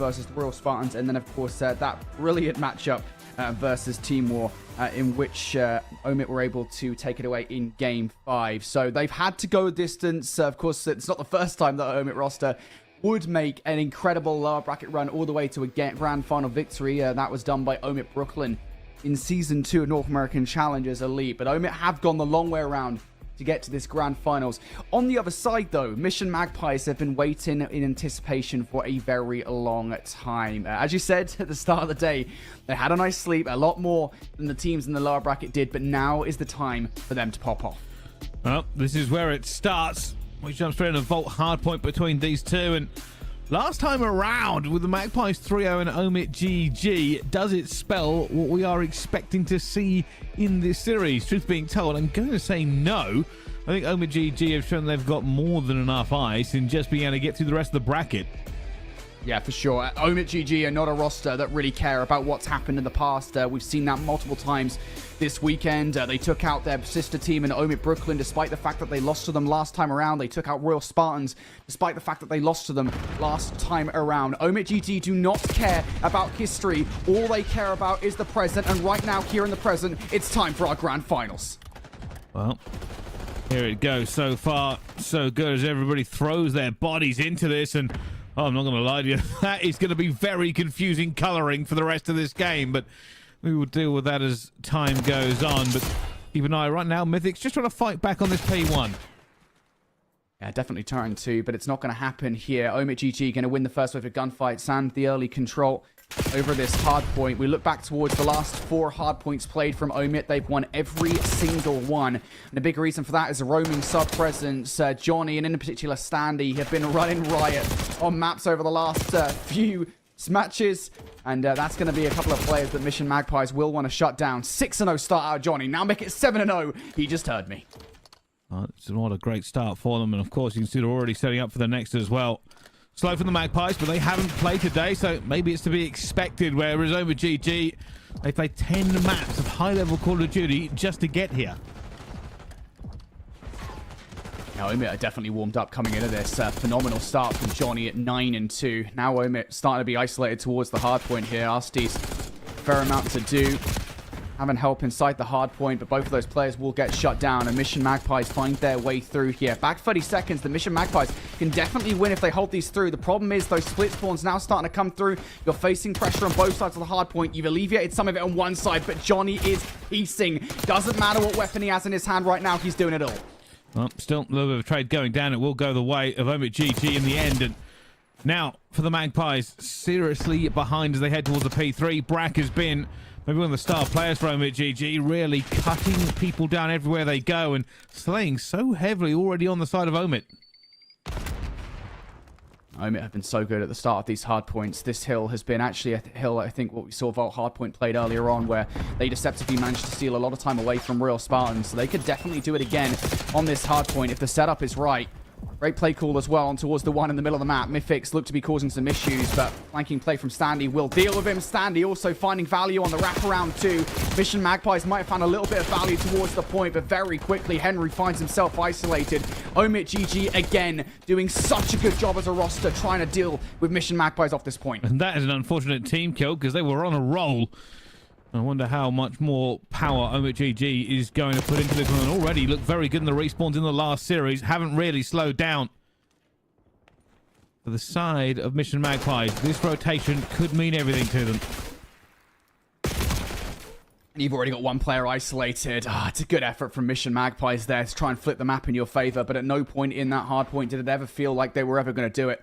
versus the Royal Spartans, and then of course that brilliant matchup versus Team War, in which Omit were able to take it away in Game 5. So they've had to go distance. Of course, it's not the first time that Omit roster would make an incredible lower bracket run all the way to a grand final victory. That was done by Omit Brooklyn in Season 2 of North American Challengers Elite. But Omit have gone the long way around to get to this grand finals. On the other side, though, Mission Magpies have been waiting in anticipation for a very long time. As you said at the start of the day, they had a nice sleep, a lot more than the teams in the lower bracket did, but now is the time for them to pop off. Well, this is where it starts. We jump straight in a vault hardpoint between these two, and last time around with the Magpies 3-0 and Omit GG, does it spell what we are expecting to see in this series? Truth being told, I'm going to say no. I think Omit GG have shown they've got more than enough ice in just being able to get through the rest of the bracket. Yeah, for sure. Omit GG are not a roster that really care about what's happened in the past. We've seen that multiple times this weekend. They took out their sister team in Omit Brooklyn, despite the fact that they lost to them last time around. They took out Royal Spartans, despite the fact that they lost to them last time around. Omit GG do not care about history. All they care about is the present. And right now, here in the present, it's time for our grand finals. Well, here it goes. So far, so good as everybody throws their bodies into this. And oh, I'm not going to lie to you, that is going to be very confusing colouring for the rest of this game, but we will deal with that as time goes on. But keep an eye right now. Mythic's just trying to fight back on this P1. Yeah, definitely turn 2, but it's not going to happen here. Omit GG going to win the first wave of gunfights and the early control over this hard point. We look back towards the last 4 hard points played from Omit. They've won every single one. And a big reason for that is a roaming sub presence. Johnny, and in particular Standy, have been running riot on maps over the last few matches. And that's going to be a couple of players that Mission Magpies will want to shut down. 6-0 start out of Johnny. Now make it 7-0. He just heard me. It's not a great start for them. And of course, you can see they're already setting up for the next as well. Slow for the Magpies, but they haven't played today, so maybe it's to be expected, whereas over GG, they played 10 maps of high-level Call of Duty just to get here. Now, Omit are definitely warmed up coming into this. Phenomenal start from Johnny at 9-2. Now Omit starting to be isolated towards the hard point here. Arsty's fair amount to do. Having help inside the hard point, but both of those players will get shut down, and Mission Magpies find their way through here. Back 30 seconds, the Mission Magpies can definitely win if they hold these through. The problem is those split spawns now starting to come through. You're facing pressure on both sides of the hard point. You've alleviated some of it on one side, but Johnny is piecing. Doesn't matter what weapon he has in his hand right now, he's doing it all. Well, still a little bit of a trade going down. It will go the way of Omit GG in the end. And now, for the Magpies, seriously behind as they head towards the P3. Brack has been maybe one of the star players for Omit GG, really cutting people down everywhere they go and slaying so heavily already on the side of Omit. Omit have been so good at the start of these hard points. This hill has been actually a hill, I think, what we saw Vault Hardpoint played earlier on, where they deceptively managed to steal a lot of time away from Royal Spartans. So they could definitely do it again on this hard point if the setup is right. Great play call as well on towards the one in the middle of the map. Mythics look to be causing some issues, but flanking play from Standy will deal with him. Standy also finding value on the wraparound too. Mission Magpies might have found a little bit of value towards the point, but very quickly Henry finds himself isolated. Omit GG again doing such a good job as a roster trying to deal with Mission Magpies off this point. And that is an unfortunate team kill because they were on a roll. I wonder how much more power Omit GG is going to put into this one. Already looked very good in the respawns in the last series. Haven't really slowed down. For the side of Mission Magpies, this rotation could mean everything to them. And you've already got one player isolated. It's a good effort from Mission Magpies there to try and flip the map in your favor, but at no point in that hard point did it ever feel like they were ever going to do it.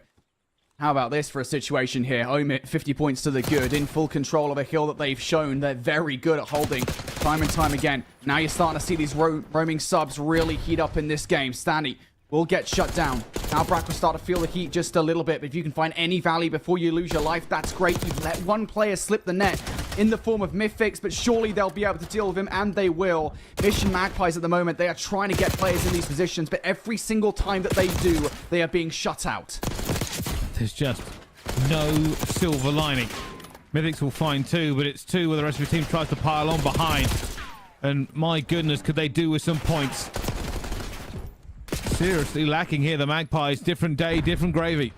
How about this for a situation here? Omit, 50 points to the good, in full control of a hill that they've shown they're very good at holding time and time again. Now you're starting to see these roaming subs really heat up in this game. Standy will get shut down. Now Brack will start to feel the heat just a little bit, but if you can find any value before you lose your life, that's great. You've let one player slip the net in the form of Mythics, but surely they'll be able to deal with him, and they will. Mission Magpies at the moment, they are trying to get players in these positions, but every single time that they do, they are being shut out. There's just no silver lining. Mythics will find 2, but it's 2 where the rest of the team tries to pile on behind. And my goodness, could they do with some points? Seriously lacking here, the Magpies. Different day, different gravy.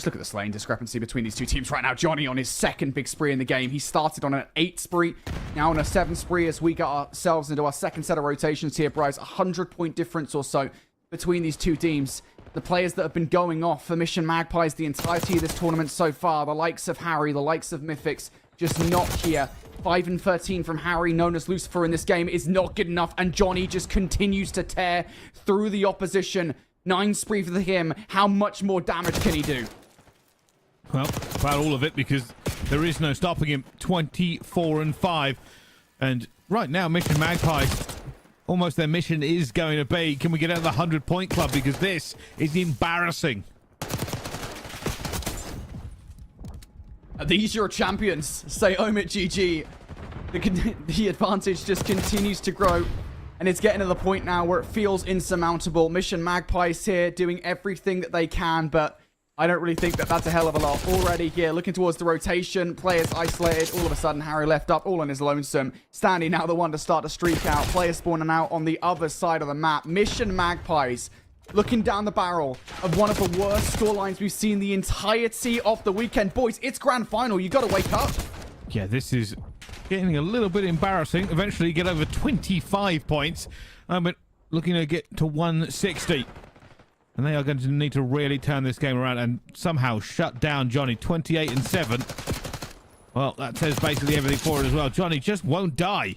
Just look at the slaying discrepancy between these two teams right now. Johnny on his second big spree in the game. He started on an 8 spree, now on a 7 spree as we get ourselves into our second set of rotations here, Bryce. 100-point difference or so between these two teams. The players that have been going off for Mission Magpies the entirety of this tournament so far, the likes of Harry, the likes of Mythics, just not here. 5 and 13 from Harry, known as Lucifer in this game, is not good enough, and Johnny just continues to tear through the opposition. 9 spree for him. How much more damage can he do? Well, about all of it, because there is no stopping him. 24 and 5. And right now, Mission Magpies, almost their mission is going to be, can we get out of the 100-point club? Because this is embarrassing. Are these your champions? Say Omit GG. The advantage just continues to grow. And it's getting to the point now where it feels insurmountable. Mission Magpies here doing everything that they can, but I don't really think that that's a hell of a lot. Already here, looking towards the rotation. Players isolated. All of a sudden, Harry left up all on his lonesome. Standy now the one to start to streak out. Players spawning out on the other side of the map. Mission Magpies looking down the barrel of one of the worst scorelines we've seen the entirety of the weekend. Boys, it's grand final. You got to wake up. Yeah, this is getting a little bit embarrassing. Eventually get over 25 points. But looking to get to 160. And they are going to need to really turn this game around and somehow shut down Johnny. 28 and 7. Well, that says basically everything for it as well. Johnny just won't die.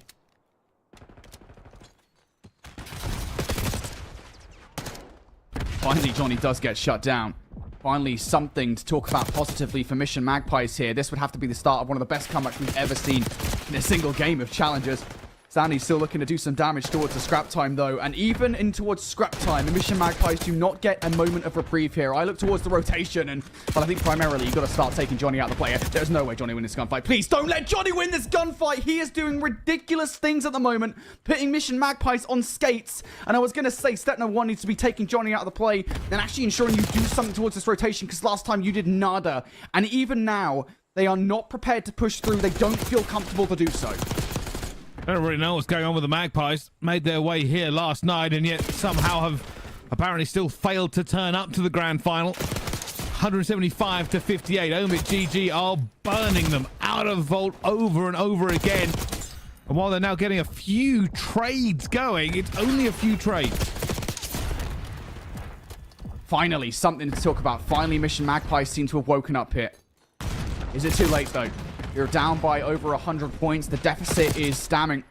Finally, Johnny does get shut down. Finally, something to talk about positively for Mission Magpies here. This would have to be the start of one of the best comebacks we've ever seen in a single game of Challengers. Sandy's still looking to do some damage towards the scrap time, though. And even in towards scrap time, the Mission Magpies do not get a moment of reprieve here. I look towards the rotation, and well, I think primarily you've got to start taking Johnny out of the play. There's no way Johnny wins this gunfight. Please don't let Johnny win this gunfight. He is doing ridiculous things at the moment, putting Mission Magpies on skates. And I was going to say, step number 1 needs to be taking Johnny out of the play and actually ensuring you do something towards this rotation, because last time you did nada. And even now, they are not prepared to push through. They don't feel comfortable to do so. I don't really know what's going on with the Magpies. Made their way here last night and yet somehow have apparently still failed to turn up to the grand final. 175 to 58. Omit GG are burning them out of Vault over and over again. And while they're now getting a few trades going, it's only a few trades. Finally, something to talk about. Finally, Mission Magpies seem to have woken up here. Is it too late, though? You're down by over 100 points. The deficit is stamming.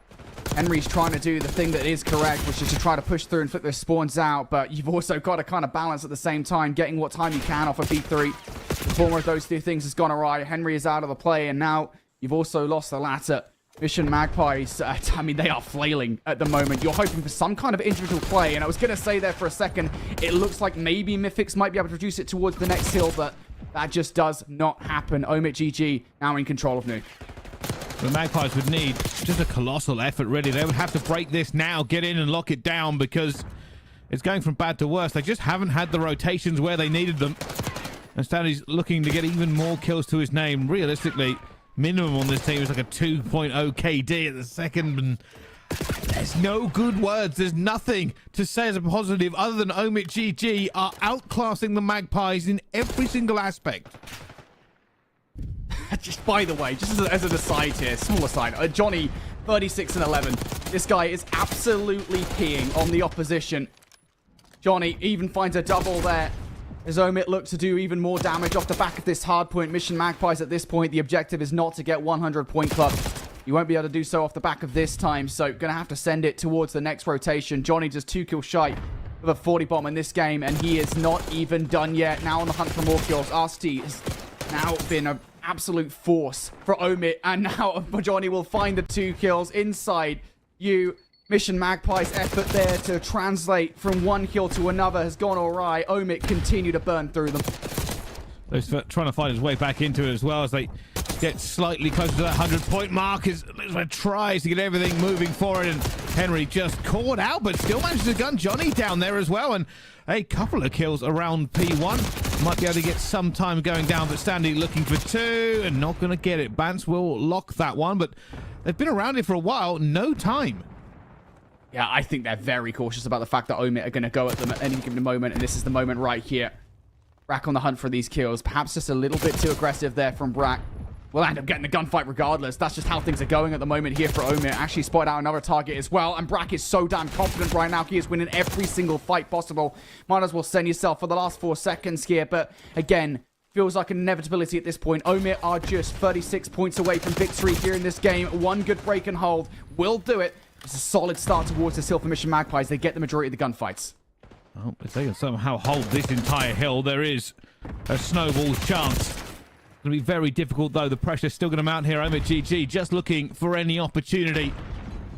Henry's trying to do the thing that is correct, which is to try to push through and flip their spawns out, but you've also got to kind of balance at the same time, getting what time you can off of B3. The former of those two things has gone awry. Henry is out of the play, and now you've also lost the latter. Mission Magpies, I mean, they are flailing at the moment. You're hoping for some kind of individual play, and I was going to say there for a second, it looks like maybe Mythics might be able to reduce it towards the next hill, but that just does not happen. Omit GG now in control of New. The Magpies would need just a colossal effort, really. They would have to break this now, get in and lock it down, because it's going from bad to worse. They just haven't had the rotations where they needed them. And Stanley's looking to get even more kills to his name. Realistically, minimum on this team is like a 2.0 KD at the second, and there's no good words. There's nothing to say as a positive other than Omit GG are outclassing the Magpies in every single aspect. Just by the way, just as an aside here, small aside, Johnny, 36 and 11. This guy is absolutely peeing on the opposition. Johnny even finds a double there, as Omit looks to do even more damage off the back of this hard point. Mission Magpies at this point, the objective is not to get 100 point club. You won't be able to do so off the back of this time, so gonna have to send it towards the next rotation. Johnny just 2 kills shy of a 40 bomb in this game, and he is not even done yet. Now on the hunt for more kills. RST has now been an absolute force for Omit, and now Johnny will find the 2 kills inside you. Mission Magpie's effort there to translate from one kill to another has gone awry. Omit continue to burn through them. He's trying to find his way back into it as well as they get slightly closer to that 100-point mark. As tries to get everything moving forward, and Henry just caught out, but still manages to gun Johnny down there as well. And a couple of kills around P1. Might be able to get some time going down, but Standy looking for 2 and not going to get it. Bance will lock that one, but they've been around it for a while. No time. Yeah, I think they're very cautious about the fact that Omit are going to go at them at any given moment, and this is the moment right here. Brack on the hunt for these kills. Perhaps just a little bit too aggressive there from Brack. We'll end up getting the gunfight regardless. That's just how things are going at the moment here for Omit. Actually spotted out another target as well. And Brack is so damn confident right now. He is winning every single fight possible. Might as well send yourself for the last 4 seconds here. But again, feels like an inevitability at this point. Omit are just 36 points away from victory here in this game. One good break and hold will do it. It's a solid start towards the Silver Mission Magpies. They get the majority of the gunfights. Oh, if they can somehow hold this entire hill, there is a snowball's chance. It's going to be very difficult, though. The pressure's still going to mount here. Omit GG just looking for any opportunity.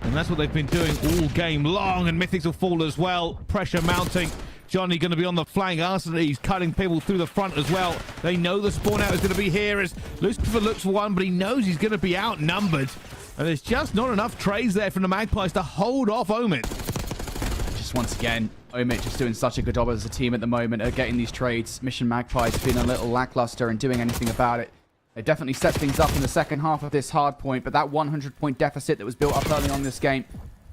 And that's what they've been doing all game long. And Mythics will fall as well. Pressure mounting. Johnny going to be on the flank. He's cutting people through the front as well. They know the spawn out is going to be here as Lucifer looks for one, but he knows he's going to be outnumbered. And there's just not enough trades there from the Magpies to hold off Omit. Just once again, Omit just doing such a good job as a team at the moment at getting these trades. Mission Magpies being a little lackluster and doing anything about it. They definitely set things up in the second half of this hard point, but that 100-point deficit that was built up early on in this game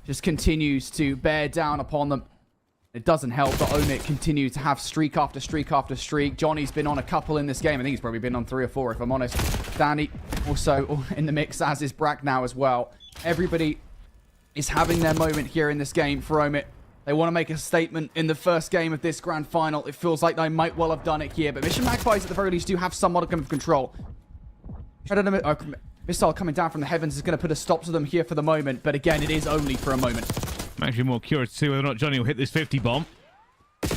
just continues to bear down upon them. It doesn't help that Omit continue to have streak after streak after streak. Johnny's been on a couple in this game. I think he's probably been on 3 or 4, if I'm honest. Danny also in the mix, as is Brack now as well. Everybody is having their moment here in this game for Omit. They want to make a statement in the first game of this grand final. It feels like they might well have done it here, but Mission Magpies at the very least do have some modicum of control. Missile coming down from the heavens is going to put a stop to them here for the moment, but again, it is only for a moment. I'm actually more curious to see whether or not Johnny will hit this 50 bomb.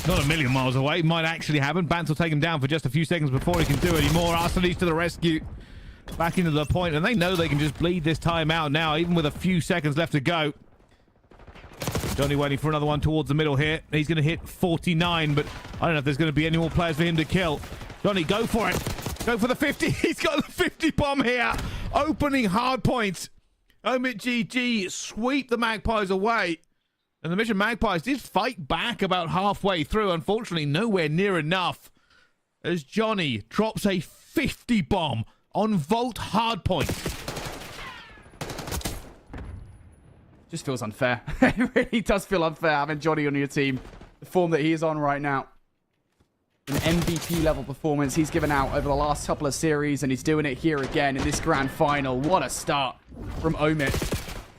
Not a million miles away. Might actually happen. Bance will take him down for just a few seconds before he can do any more. Arsenis to the rescue. Back into the point, and they know they can just bleed this time out now, even with a few seconds left to go. Johnny waiting for another one towards the middle here. He's going to hit 49, but I don't know if there's going to be any more players for him to kill. Johnny, go for it. Go for the 50. He's got the 50 bomb here. Opening hard points. Omit GG sweep the Magpies away. And the Mission Magpies did fight back about halfway through. Unfortunately, nowhere near enough. As Johnny drops a 50 bomb on Vault hardpoint. Just feels unfair. It really does feel unfair having Johnny on your team. The form that he is on right now. An MVP level performance he's given out over the last couple of series, and he's doing it here again in this grand final. What a start from Omit.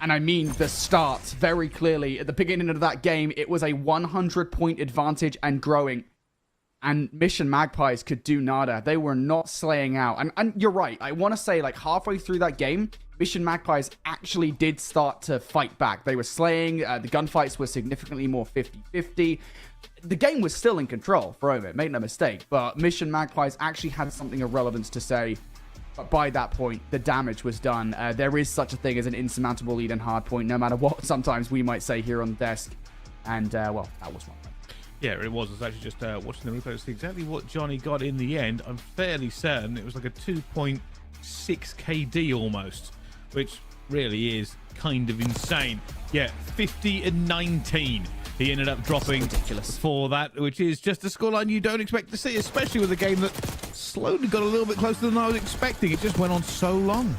And I mean the start very clearly. At the beginning of that game, it was a 100-point advantage and growing. And Mission Magpies could do nada. They were not slaying out. And you're right. I want to say, like, halfway through that game, Mission Magpies actually did start to fight back. They were slaying. The gunfights were significantly more 50-50. The game was still in control for Omit, make no mistake. But Mission Magpies actually had something of relevance to say. But by that point, the damage was done. There is such a thing as an insurmountable lead in hardpoint, no matter what sometimes we might say here on the desk. And, well, that was one. Yeah, it was. I was actually just watching the replay to see exactly what Johnny got in the end. I'm fairly certain it was like a 2.6 KD almost, which really is kind of insane. Yeah, 50 and 19. He ended up dropping for that, which is just a scoreline you don't expect to see, especially with a game that slowly got a little bit closer than I was expecting. It just went on so long.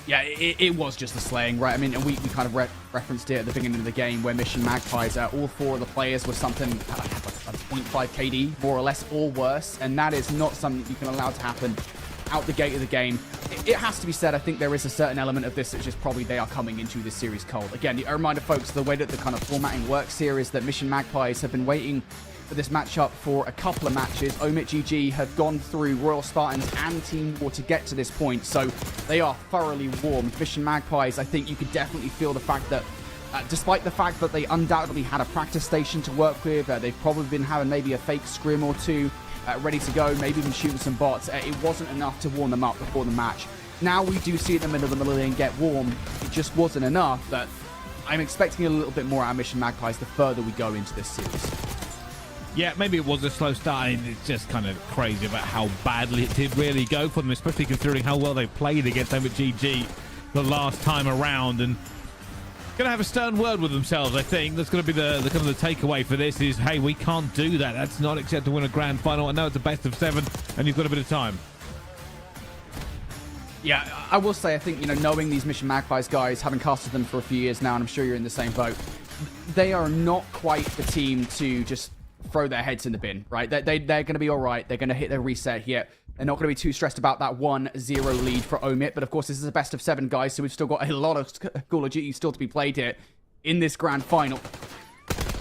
Yeah, it was just the slaying, right? I mean, and we kind of referenced it at the beginning of the game where Mission Magpies, all 4 of the players were something like a 0.5 KD, more or less, or worse. And that is not something you can allow to happen out the gate of the game. It has to be said, I think there is a certain element of this that's just probably they are coming into this series cold. Again, a reminder, folks, the way that the kind of formatting works here is that Mission Magpies have been waiting for this matchup for a couple of matches. Omit GG have gone through Royal Spartans and Team War to get to this point, so they are thoroughly warmed. Mission Magpies, I think you could definitely feel the fact that despite the fact that they undoubtedly had a practice station to work with, they've probably been having maybe a fake scrim or two ready to go, maybe even shooting some bots. It wasn't enough to warm them up before the match. Now we do see them in the middle lane get warm. It just wasn't enough, but I'm expecting a little bit more out of Mission Magpies the further we go into this series. Yeah, maybe it was a slow start, and it's just kind of crazy about how badly it did really go for them, especially considering how well they played against them at GG the last time around. And going to have a stern word with themselves, I think. That's going to be the kind of the takeaway for this is, hey, we can't do that. That's not acceptable to win a grand final. I know it's a best of 7, and you've got a bit of time. Yeah, I will say, I think, you know, knowing these Mission Magpies guys, having casted them for a few years now, and I'm sure you're in the same boat, they are not quite the team to just throw their heads in the bin, right? They're going to be all right. They're going to hit their reset here. They're not going to be too stressed about that 1-0 lead for Omit. But of course, this is a best of 7, guys. So we've still got a lot of Call of Duty still to be played here in this grand final.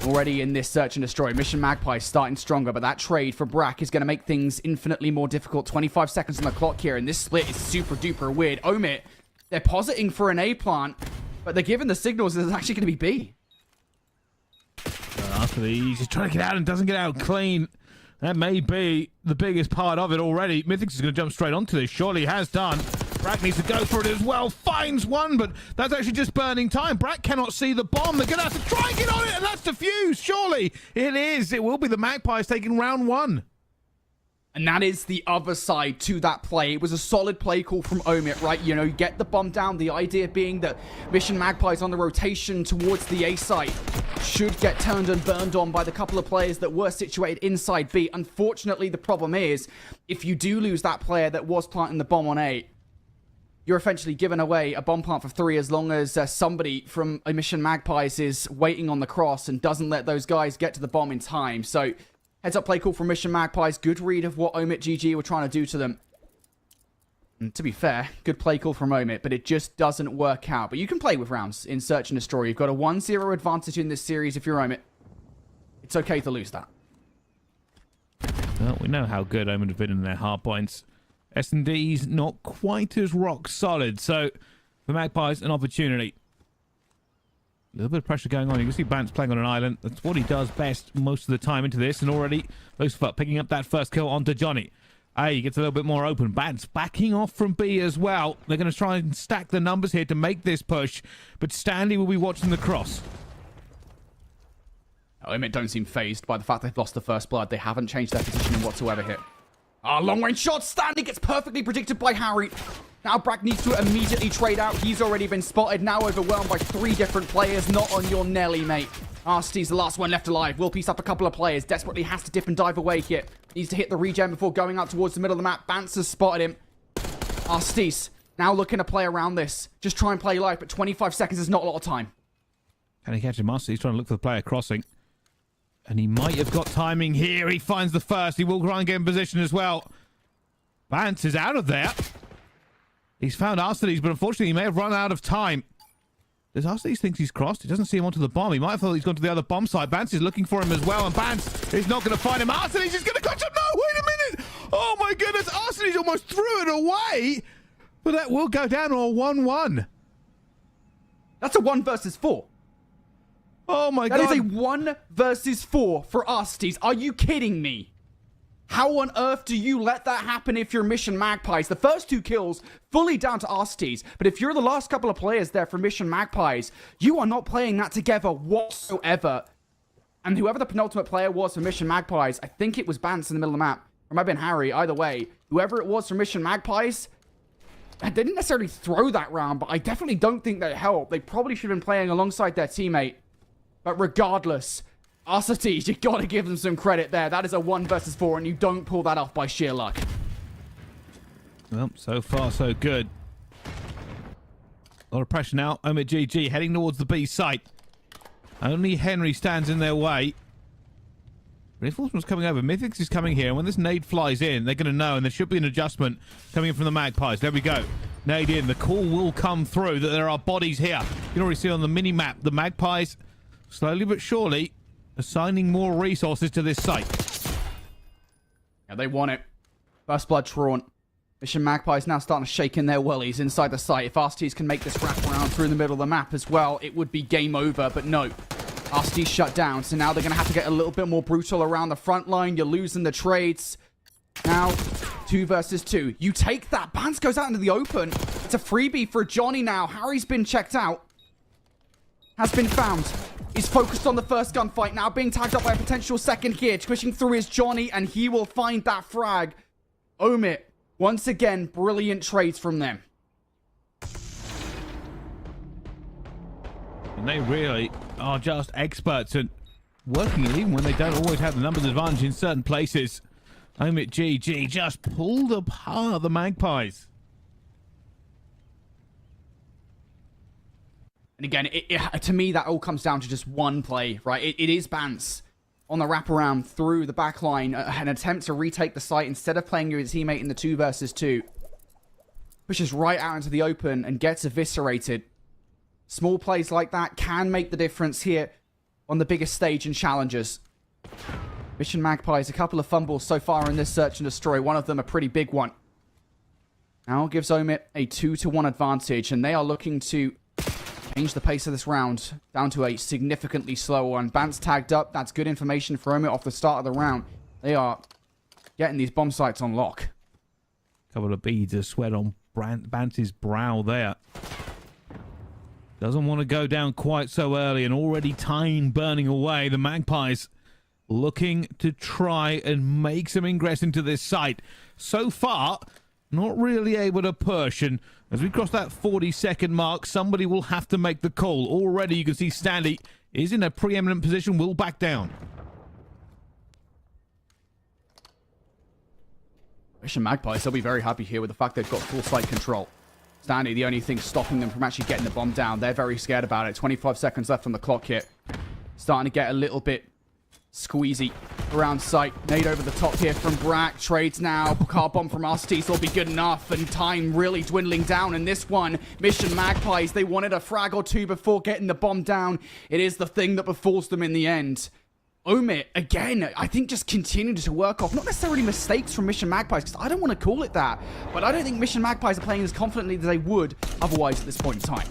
Already in this search and destroy. Mission Magpies starting stronger, but that trade for Brack is going to make things infinitely more difficult. 25 seconds on the clock here, and this split is super duper weird. Omit, they're positing for an A plant, but they're giving the signals that it's actually going to be B. After these, he's trying to get out and doesn't get out clean. That may be the biggest part of it already. Mythics is going to jump straight onto this. Surely has done. Brack needs to go for it as well. Finds one, but that's actually just burning time. Brack cannot see the bomb. They're going to have to try and get on it, and that's defused. Surely it is. It will be the Magpies taking round 1. And that is the other side to that play. It was a solid play call from Omit, right? You know, get the bomb down. The idea being that Mission Magpies on the rotation towards the A site should get turned and burned on by the couple of players that were situated inside B. Unfortunately, the problem is, if you do lose that player that was planting the bomb on A, you're essentially giving away a bomb plant for 3 as long as somebody from a Mission Magpies is waiting on the cross and doesn't let those guys get to the bomb in time. So, heads up play call from Mission Magpies. Good read of what Omit GG were trying to do to them. And to be fair, good play call from Omit, but it just doesn't work out. But you can play with rounds in Search and Destroy. You've got a 1-0 advantage in this series if you're Omit. It's okay to lose that. Well, we know how good Omit have been in their hard points. S&D's not quite as rock solid, so for Magpies, an opportunity. A little bit of pressure going on. You can see Bance playing on an island. That's what he does best most of the time into this, and already Lucifer picking up that first kill onto Johnny. A gets a little bit more open. Bance backing off from B as well. They're going to try and stack the numbers here to make this push, but Stanley will be watching the cross. Omit don't seem phased by the fact they've lost the first blood. They haven't changed their positioning whatsoever here. Long-range shot. Stanley gets perfectly predicted by Harry. Now Brack needs to immediately trade out. He's already been spotted. Now overwhelmed by 3 different players. Not on your Nelly, mate. Arsty's the last one left alive. Will piece up a couple of players. Desperately has to dip and dive away here. Needs to hit the regen before going out towards the middle of the map. Bance has spotted him. Arsty's now looking to play around this. Just try and play life, but 25 seconds is not a lot of time. Can he catch him? Arsty's trying to look for the player crossing. And he might have got timing here. He finds the first. He will try and get in position as well. Bance is out of there. He's found Arsty's, but unfortunately he may have run out of time. Does Arsty's think he's crossed? He doesn't see him onto the bomb. He might have thought he's gone to the other bomb site. Bance is looking for him as well, and Bance is not going to find him. Arsty's is going to catch him. No, wait a minute. Oh my goodness. Arsty's almost threw it away. But that will go down to a 1-1. That's a 1 versus 4. Oh my god. That is a 1 versus 4 for Arsty's. Are you kidding me? How on earth do you let that happen if you're Mission Magpies? The first 2 kills, fully down to Arsty's. But if you're the last couple of players there for Mission Magpies, you are not playing that together whatsoever. And whoever the penultimate player was for Mission Magpies, I think it was Bance in the middle of the map. Or it might have been Harry, either way. Whoever it was for Mission Magpies, they didn't necessarily throw that round, but I definitely don't think that helped. They probably should have been playing alongside their teammate. But regardless, Arsty's, you gotta give them some credit there. That is a 1 versus 4, and you don't pull that off by sheer luck. Well, so far so good. A lot of pressure now. Omit GG heading towards the B site. Only Henry stands in their way. Reinforcements coming over. Mythics is coming here, and when this nade flies in, they're going to know, and there should be an adjustment coming in from the Magpies. There we go. Nade in. The call will come through that there are bodies here. You can already see on the mini-map, the Magpies, slowly but surely, assigning more resources to this site. Yeah, they want it. First blood drawn. Mission Magpies now starting to shake in their wellies inside the site. If Arsty's can make this wrap around through the middle of the map as well, it would be game over, but no. Arsty's shut down, so now they're going to have to get a little bit more brutal around the front line. You're losing the trades. Now, 2 versus 2. You take that. Bance goes out into the open. It's a freebie for Johnny now. Harry's been checked out. Has been found. He's focused on the first gunfight now, being tagged up by a potential second here. Pushing through is Johnny, and he will find that frag. Omit, once again, brilliant trades from them. And they really are just experts at working it, even when they don't always have the numbers advantage in certain places. Omit GG just pulled apart the Magpies. And again, to me, that all comes down to just one play, right? It is Bance on the wraparound through the back line, an attempt to retake the site instead of playing your teammate in the 2 versus 2. Pushes right out into the open and gets eviscerated. Small plays like that can make the difference here on the biggest stage in challenges. Mission Magpies, a couple of fumbles so far in this search and destroy. One of them a pretty big one. Now gives Omit a 2-1 advantage, and they are looking to change the pace of this round down to a significantly slower one. Bant's tagged up. That's good information for Omit off the start of the round. They are getting these bomb sites on lock. Couple of beads of sweat on Bant's brow there. Doesn't want to go down quite so early, and already time burning away. The Magpies looking to try and make some ingress into this site. So far, not really able to push, and as we cross that 40-second mark, somebody will have to make the call. Already you can see Standy is in a preeminent position, will back down. Mission Magpies, they'll be very happy here with the fact they've got full site control. Standy, the only thing stopping them from actually getting the bomb down. They're very scared about it. 25 seconds left on the clock here. Starting to get a little bit squeezy around sight. Nade over the top here from Brack. Trades now. Car bomb from Arstees will be good enough. And time really dwindling down in this one. Mission Magpies, they wanted a frag or two before getting the bomb down. It is the thing that befalls them in the end. Omit, again, I think just continued to work off, not necessarily mistakes from Mission Magpies, because I don't want to call it that, but I don't think Mission Magpies are playing as confidently as they would otherwise at this point in time.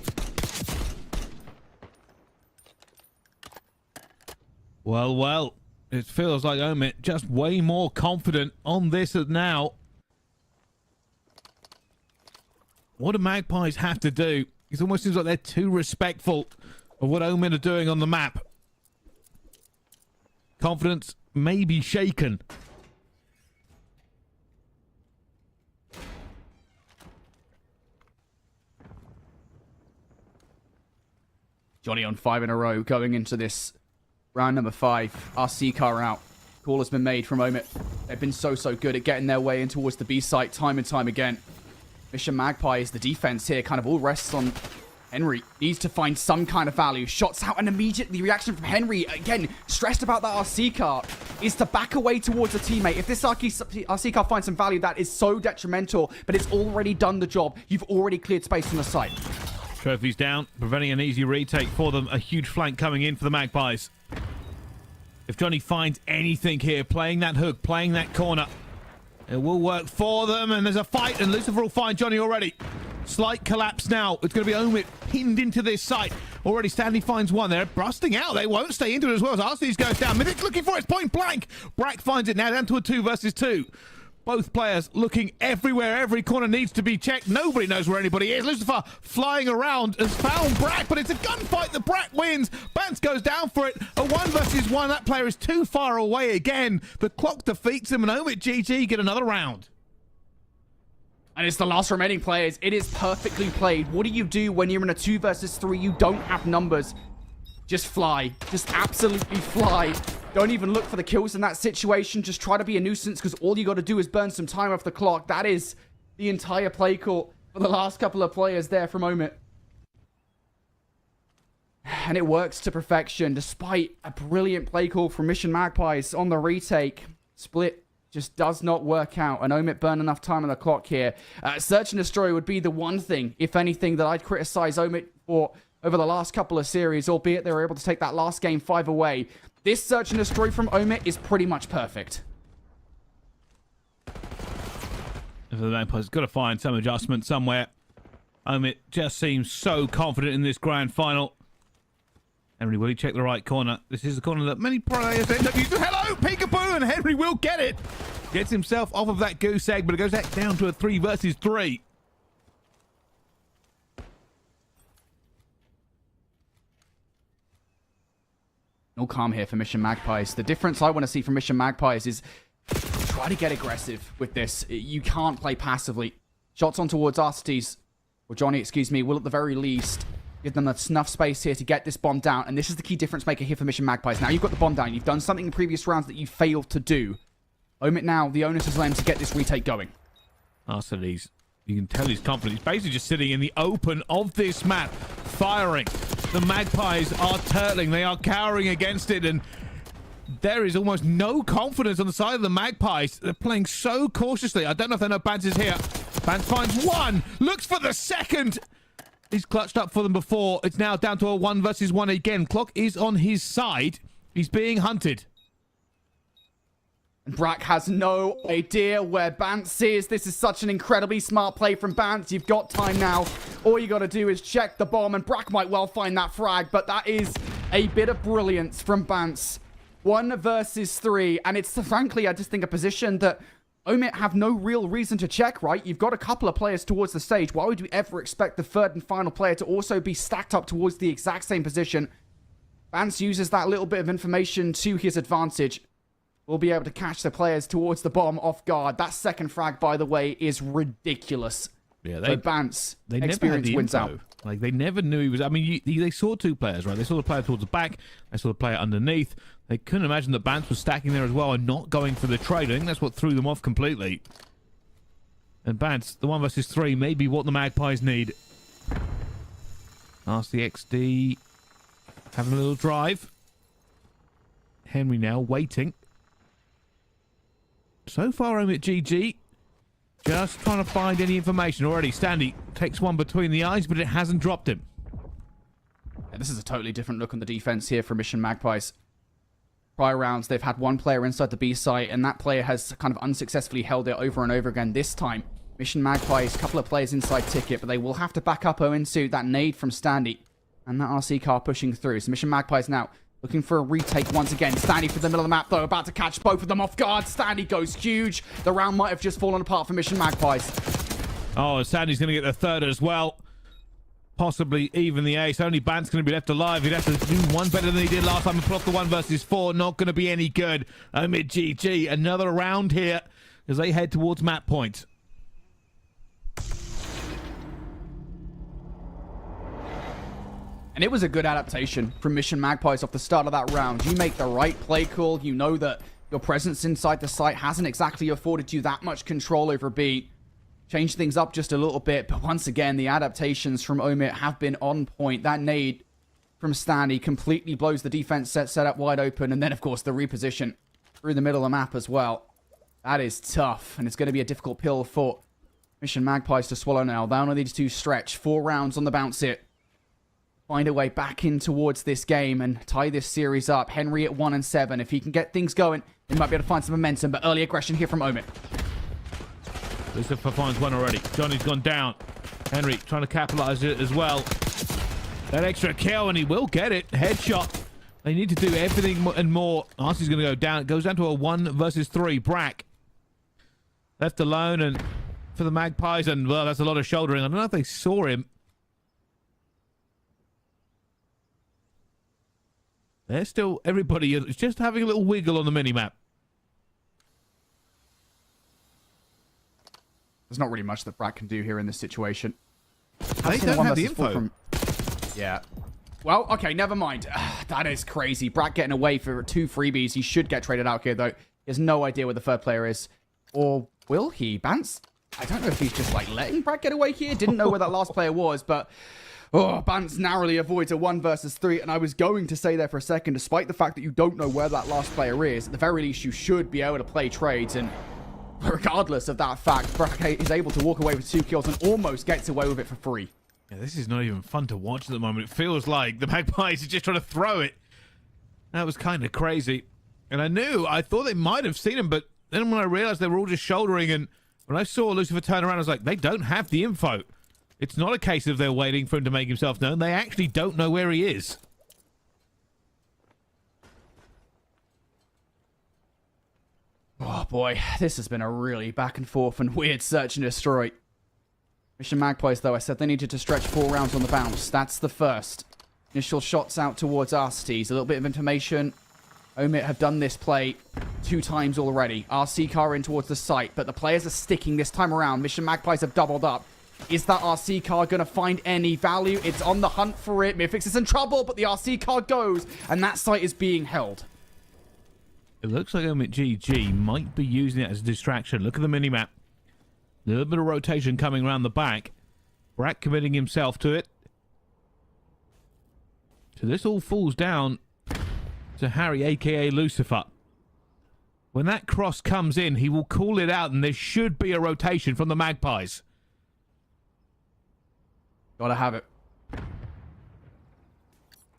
Well, it feels like Omit just way more confident on this now. What do Magpies have to do? It almost seems like they're too respectful of what Omit are doing on the map. Confidence may be shaken. Johnny on 5 in a row going into this round number 5. RC car out. Call has been made from Omit. They've been so good at getting their way in towards the B site time and time again. Mission Magpies, the defense here kind of all rests on Henry. Needs to find some kind of value. Shots out, and immediately the reaction from Henry, again, stressed about that RC car, is to back away towards a teammate. If this RC car finds some value, that is so detrimental, but it's already done the job. You've already cleared space on the site. Trophies down, preventing an easy retake for them. A huge flank coming in for the Magpies. If Johnny finds anything here, playing that hook, playing that corner, it will work for them, and there's a fight, and Lucifer will find Johnny already. Slight collapse now. It's going to be Omit pinned into this site. Already Stanley finds one. They're busting out. They won't stay into it as well as Arstees goes down. Mythic's looking for it. It's point blank. Brack finds it now down to a 2 versus 2. Both players looking everywhere. Every corner needs to be checked. Nobody knows where anybody is. Lucifer flying around has found Brack, but it's a gunfight. The Brack wins. Bance goes down for it. A 1 versus 1. That player is too far away again. The clock defeats him, and Omit GG get another round. And it's the last remaining players. It is perfectly played. What do you do when you're in a 2 versus 3? You don't have numbers. Just fly. Just absolutely fly. Don't even look for the kills in that situation. Just try to be a nuisance, because all you got to do is burn some time off the clock. That is the entire play call for the last couple of players there from Omit. And it works to perfection, despite a brilliant play call from Mission Magpies on the retake. Split just does not work out, and Omit burn enough time on the clock here. Search and Destroy would be the one thing, if anything, that I'd criticize Omit for over the last couple of series, albeit they were able to take that last game 5 away. This Search and Destroy from Omit is pretty much perfect. The Magpies got to find some adjustment somewhere. Omit just seems so confident in this grand final. Henry, will he check the right corner? This is the corner that many players end up using. Hello, peekaboo, and Henry will get it. Gets himself off of that goose egg, but it goes back down to a 3 versus 3. No calm here for Mission Magpies. The difference I want to see from Mission Magpies is try to get aggressive with this. You can't play passively. Shots on towards Arstees, or Johnny, excuse me, will at the very least give them enough space here to get this bomb down. And this is the key difference maker here for Mission Magpies. Now you've got the bomb down. You've done something in previous rounds that you failed to do. Omit now, the onus is on him to get this retake going. Arstees, you can tell he's confident. He's basically just sitting in the open of this map, firing. The Magpies are turtling. They are cowering against it, and there is almost no confidence on the side of the Magpies. They're playing so cautiously. I don't know if they know Bance is here. Bance finds one, looks for the second. He's clutched up for them before. It's now down to a 1 versus 1 again. Clock is on his side. He's being hunted. And Brack has no idea where Bance is. This is such an incredibly smart play from Bance. You've got time now. All you got to do is check the bomb, and Brack might well find that frag, but that is a bit of brilliance from Bance. 1 versus 3, and it's, frankly, I just think a position that Omit have no real reason to check, right? You've got a couple of players towards the stage. Why would we ever expect the third and final player to also be stacked up towards the exact same position? Bance uses that little bit of information to his advantage. We'll be able to catch the players towards the bomb off guard. That second frag, by the way, is ridiculous. Yeah, so Bance, they never experience had the wins info. out. Like, they never knew he was... I mean, they saw two players, right? They saw the player towards the back. They saw the player underneath. They couldn't imagine that Bance was stacking there as well and not going for the trade. I think that's what threw them off completely. And Bance, the 1 versus 3, may be what the Magpies need. Ask the XD. Having a little drive. Henry now waiting. So far, Omit GG. Just trying to find any information already. Standy takes one between the eyes, but it hasn't dropped him. Yeah, this is a totally different look on the defense here for Mission Magpies. Prior rounds, they've had one player inside the B site, and that player has kind of unsuccessfully held it over and over again. This time, Mission Magpies, a couple of players inside ticket, but they will have to back up into that nade from Standy. And that RC car pushing through. So Mission Magpies now looking for a retake once again. Standy for the middle of the map, though, about to catch both of them off guard. Standy goes huge. The round might have just fallen apart for Mission Magpies. Oh, Standy's going to get the third as well. Possibly even the ace. Only Bant's going to be left alive. He'd have to do one better than he did last time and pull off the 1 versus 4. Not going to be any good. Omit GG. Another round here as they head towards map point. And it was a good adaptation from Mission Magpies off the start of that round. You make the right play call. You know that your presence inside the site hasn't exactly afforded you that much control over B. Change things up just a little bit. But once again, the adaptations from Omit have been on point. That nade from Standy completely blows the defense set up wide open. And then, of course, the reposition through the middle of the map as well. That is tough. And it's going to be a difficult pill for Mission Magpies to swallow now. They only need to stretch 4 rounds on the bounce hit. Find a way back in towards this game and tie this series up. Henry at 1 and 7. If he can get things going, he might be able to find some momentum. But early aggression here from Omit. Lucifer finds one already. Johnny's gone down. Henry trying to capitalize it as well. That extra kill, and he will get it. Headshot. They need to do everything and more. Arcie's going to go down. It goes down to a 1 versus 3. Brack left alone, and for the Magpies, and well, that's a lot of shouldering. I don't know if they saw him. They're still, everybody is just having a little wiggle on the mini-map. There's not really much that Brack can do here in this situation. They don't have the info. Yeah. Well, okay, never mind. That is crazy. Brack getting away for 2 freebies. He should get traded out here, though. He has no idea where the third player is. Or will he? Bance? I don't know if he's just, like, letting Brack get away here. Didn't know where that last player was, but... Oh, Bance narrowly avoids a 1 versus 3, and I was going to say there for a second, despite the fact that you don't know where that last player is, at the very least, you should be able to play trades, and regardless of that fact, Brack is able to walk away with 2 kills and almost gets away with it for free. Yeah, this is not even fun to watch at the moment. It feels like the Magpies are just trying to throw it. That was kind of crazy. And I thought they might have seen him, but then when I realized they were all just shouldering, and when I saw Lucifer turn around, I was like, they don't have the info. It's not a case of they're waiting for him to make himself known. They actually don't know where he is. Oh boy, this has been a really back and forth and weird search and destroy. Mission Magpies, though, I said they needed to stretch 4 rounds on the bounce. That's the first. Initial shots out towards RCTs. A little bit of information. Omit have done this play 2 times already. RC car in towards the site, but the players are sticking this time around. Mission Magpies have doubled up. Is that RC car going to find any value? It's on the hunt for it. Mythix is in trouble, but the RC car goes, and that site is being held. It looks like Omit GG might be using it as a distraction. Look at the minimap. A little bit of rotation coming around the back. Brack committing himself to it. So this all falls down to Harry, aka Lucifer. When that cross comes in, he will call it out, and there should be a rotation from the Magpies. Gotta have it.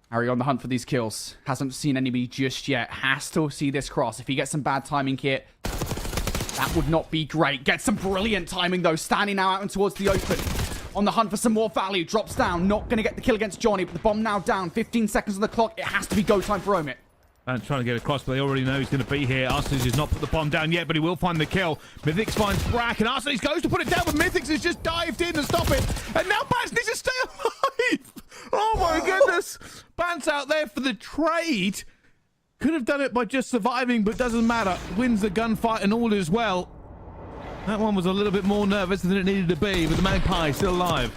Harry on the hunt for these kills. Hasn't seen anybody just yet. Has to see this cross. If he gets some bad timing here, that would not be great. Gets some brilliant timing, though. Standing now out and towards the open. On the hunt for some more value. Drops down. Not going to get the kill against Johnny, but the bomb now down. 15 seconds on the clock. It has to be go time for Omit. And trying to get across, but they already know he's going to be here. Arsenis has not put the bomb down yet, but he will find the kill. Mythix finds Brack, and Arsenis goes to put it down, but Mythix has just dived in to stop it. And now Bance needs to stay alive. Oh my goodness. Bance out there for the trade. Could have done it by just surviving, but doesn't matter. Wins the gunfight and all is well. That one was a little bit more nervous than it needed to be, but the Magpie still alive.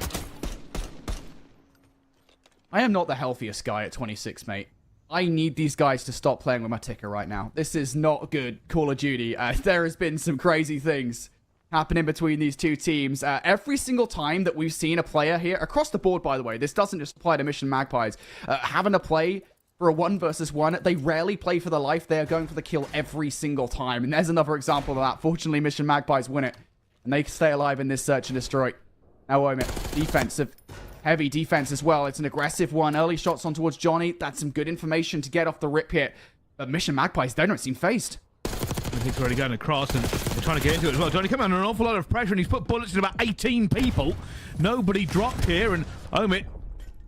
I am not the healthiest guy at 26, mate. I need these guys to stop playing with my ticker right now. This is not good Call of Duty. There has been some crazy things happening between these two teams. Every single time that we've seen a player here, across the board, by the way, this doesn't just apply to Mission Magpies, having a play for a 1 versus 1, they rarely play for their life. They are going for the kill every single time. And there's another example of that. Fortunately, Mission Magpies win it, and they stay alive in this search and destroy. Now, Omit, defensive. Heavy defense as well. It's an aggressive one. Early shots on towards Johnny. That's some good information to get off the rip here. But Mission Magpies, they don't seem phased. He's already going across and they're trying to get into it as well. Johnny coming under an awful lot of pressure, and he's put bullets in about 18 people. Nobody dropped here, and Omit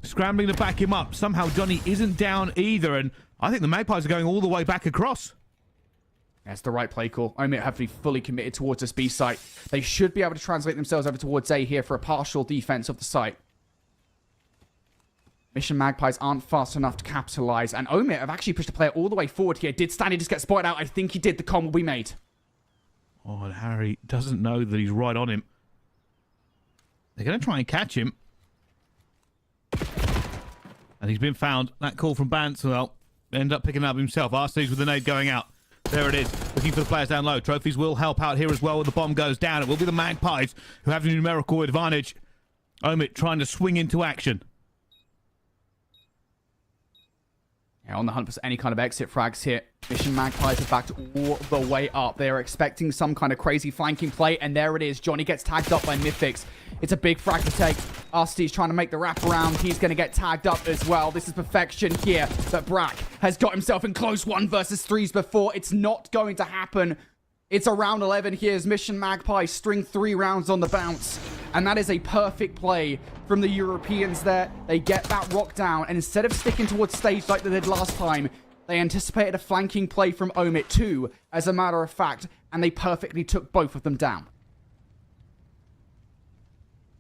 scrambling to back him up. Somehow Johnny isn't down either, and I think the Magpies are going all the way back across. That's the right play call. Omit have to be fully committed towards this B site. They should be able to translate themselves over towards A here for a partial defense of the site. Mission Magpies aren't fast enough to capitalize, and Omit have actually pushed the player all the way forward here. Did Stanley just get spotted out? I think he did. The con will be made. Oh, and Harry doesn't know that he's right on him. They're going to try and catch him. And he's been found. That call from Bance, well, end up picking it up himself. Arsenis with the nade going out. There it is. Looking for the players down low. Trophies will help out here as well when the bomb goes down. It will be the Magpies who have the numerical advantage. Omit trying to swing into action. Yeah, on the hunt for any kind of exit frags here. Mission Magpies are backed all the way up. They are expecting some kind of crazy flanking play, and there it is. Johnny gets tagged up by Mythix. It's a big frag to take. Arsty's trying to make the wrap around. He's going to get tagged up as well. This is perfection here, but Brack has got himself in close 1 versus 3s before. It's not going to happen. It's a round 11 here as Mission Magpies string 3 rounds on the bounce. And that is a perfect play from the Europeans there. They get that rock down, and instead of sticking towards stage like they did last time, they anticipated a flanking play from Omit too, as a matter of fact, and they perfectly took both of them down.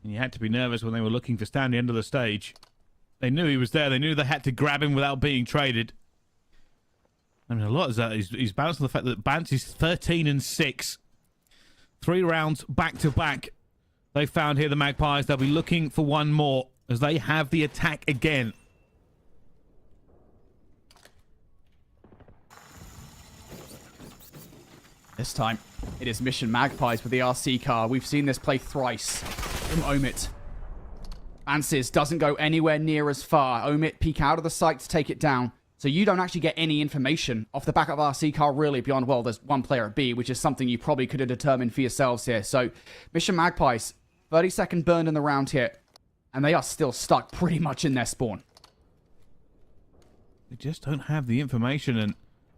And you had to be nervous when they were looking for Stan the end of the stage. They knew he was there. They knew they had to grab him without being traded. I mean, a lot of that is balanced on the fact that Bance is 13-6. 3 rounds back-to-back. They found here the Magpies. They'll be looking for one more as they have the attack again. This time, it is Mission Magpies with the RC car. We've seen this play thrice from Omit. Bances doesn't go anywhere near as far. Omit peek out of the sight to take it down. So you don't actually get any information off the back of RC car really beyond, well, there's one player at B, which is something you probably could have determined for yourselves here. So Mission Magpies, 30-second burn in the round here, and they are still stuck pretty much in their spawn. They just don't have the information, and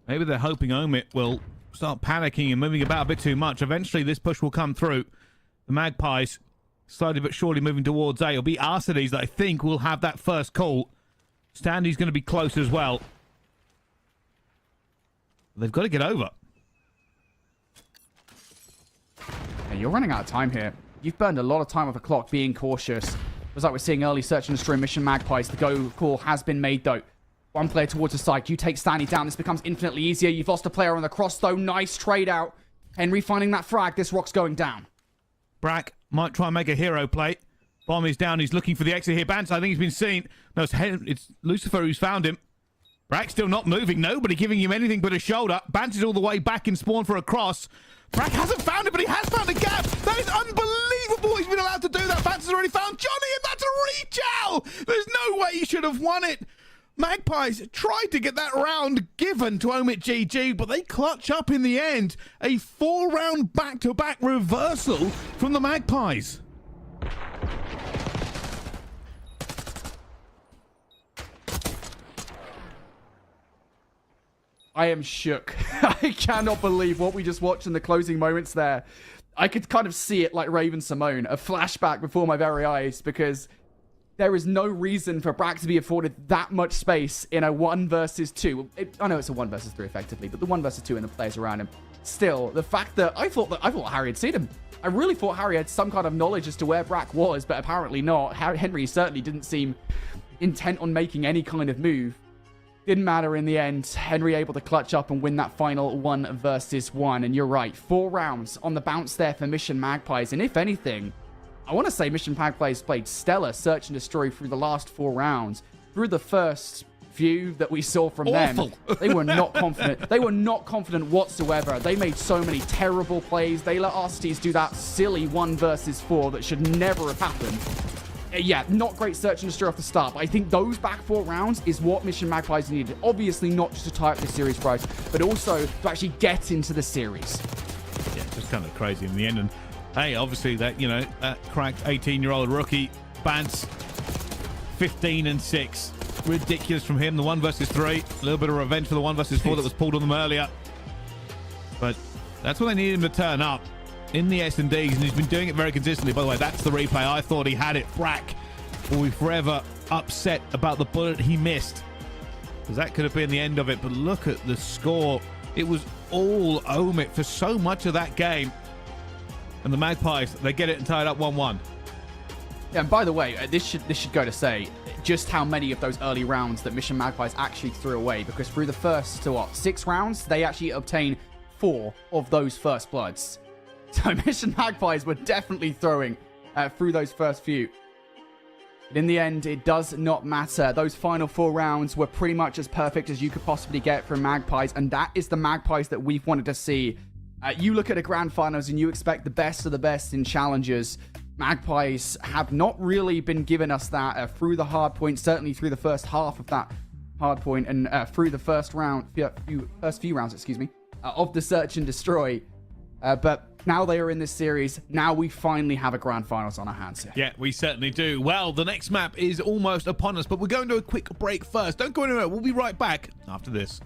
maybe they're hoping Omit will start panicking and moving about a bit too much. Eventually this push will come through. The Magpies slowly but surely moving towards A. It'll be Arsenis that I think will have that first call. Standy's going to be close as well. They've got to get over. Yeah, you're running out of time here. You've burned a lot of time off the clock being cautious. Looks like we're seeing early search and destroy Mission Magpies. The go call has been made, though. One player towards the side. You take Stanley down. This becomes infinitely easier. You've lost a player on the cross, though. Nice trade out. Henry finding that frag. This rock's going down. Brack might try and make a hero play. Bomb is down. He's looking for the exit here. Bance, I think he's been seen. No, it's Lucifer who's found him. Brack still not moving. Nobody giving him anything but a shoulder. Bance is all the way back in spawn for a cross. Brack hasn't found it, but he has found a gap. That is unbelievable. He's been allowed to do that. Bance has already found Johnny, and that's a reach out. There's no way he should have won it. Magpies tried to get that round given to Omit GG, but they clutch up in the end. A 4-round back-to-back reversal from the Magpies. I am shook. I cannot believe what we just watched in the closing moments there. I could kind of see it like Raven Simone, a flashback before my very eyes, because there is no reason for Brack to be afforded that much space in a 1 versus 2. I know it's a 1 versus 3 effectively, but the 1 versus 2 and the players around him. Still, the fact that I thought Harry had seen him. I really thought Harry had some kind of knowledge as to where Brack was, but apparently not. Henry certainly didn't seem intent on making any kind of move. Didn't matter in the end. Henry able to clutch up and win that final 1 versus 1. And you're right, 4 rounds on the bounce there for Mission Magpies. And if anything, I want to say Mission Magpies played stellar search and destroy through the last 4 rounds. Through the first few that we saw from them, they were not confident. They were not confident whatsoever. They made so many terrible plays. They let Arcetes do that silly 1 versus 4 that should never have happened. Yeah, not great search and destroy off the start, but I think those back 4 rounds is what Mission Magpies needed. Obviously not just to tie up the series prize, but also to actually get into the series. Yeah, just kind of crazy in the end. And hey, obviously that, that cracked 18-year-old rookie, Bance, 15 and 6. Ridiculous from him. The 1 versus 3. A little bit of revenge for the 1 versus 4 that was pulled on them earlier. But that's what they needed him to turn up in the S&Ds, and he's been doing it very consistently. By the way, that's the replay. I thought he had it. Brack will be forever upset about the bullet he missed, because that could have been the end of it. But look at the score. It was all Omit for so much of that game. And the Magpies, they get it and tie it up 1-1. Yeah, and by the way, this should go to say just how many of those early rounds that Mission Magpies actually threw away, because through the first, 6 rounds, they actually obtained 4 of those first bloods. So Mission Magpies were definitely throwing through those first few. But in the end, it does not matter. Those final 4 rounds were pretty much as perfect as you could possibly get from Magpies, and that is the Magpies that we've wanted to see. You look at a grand finals and you expect the best of the best in challengers. Magpies have not really been giving us that through the hard point, certainly through the first half of that hard point, and through the first few rounds, of the search and destroy. But now they are in this series. Now we finally have a grand finals on our hands here. Yeah, we certainly do. Well, the next map is almost upon us, but we're going to a quick break first. Don't go anywhere. We'll be right back after this.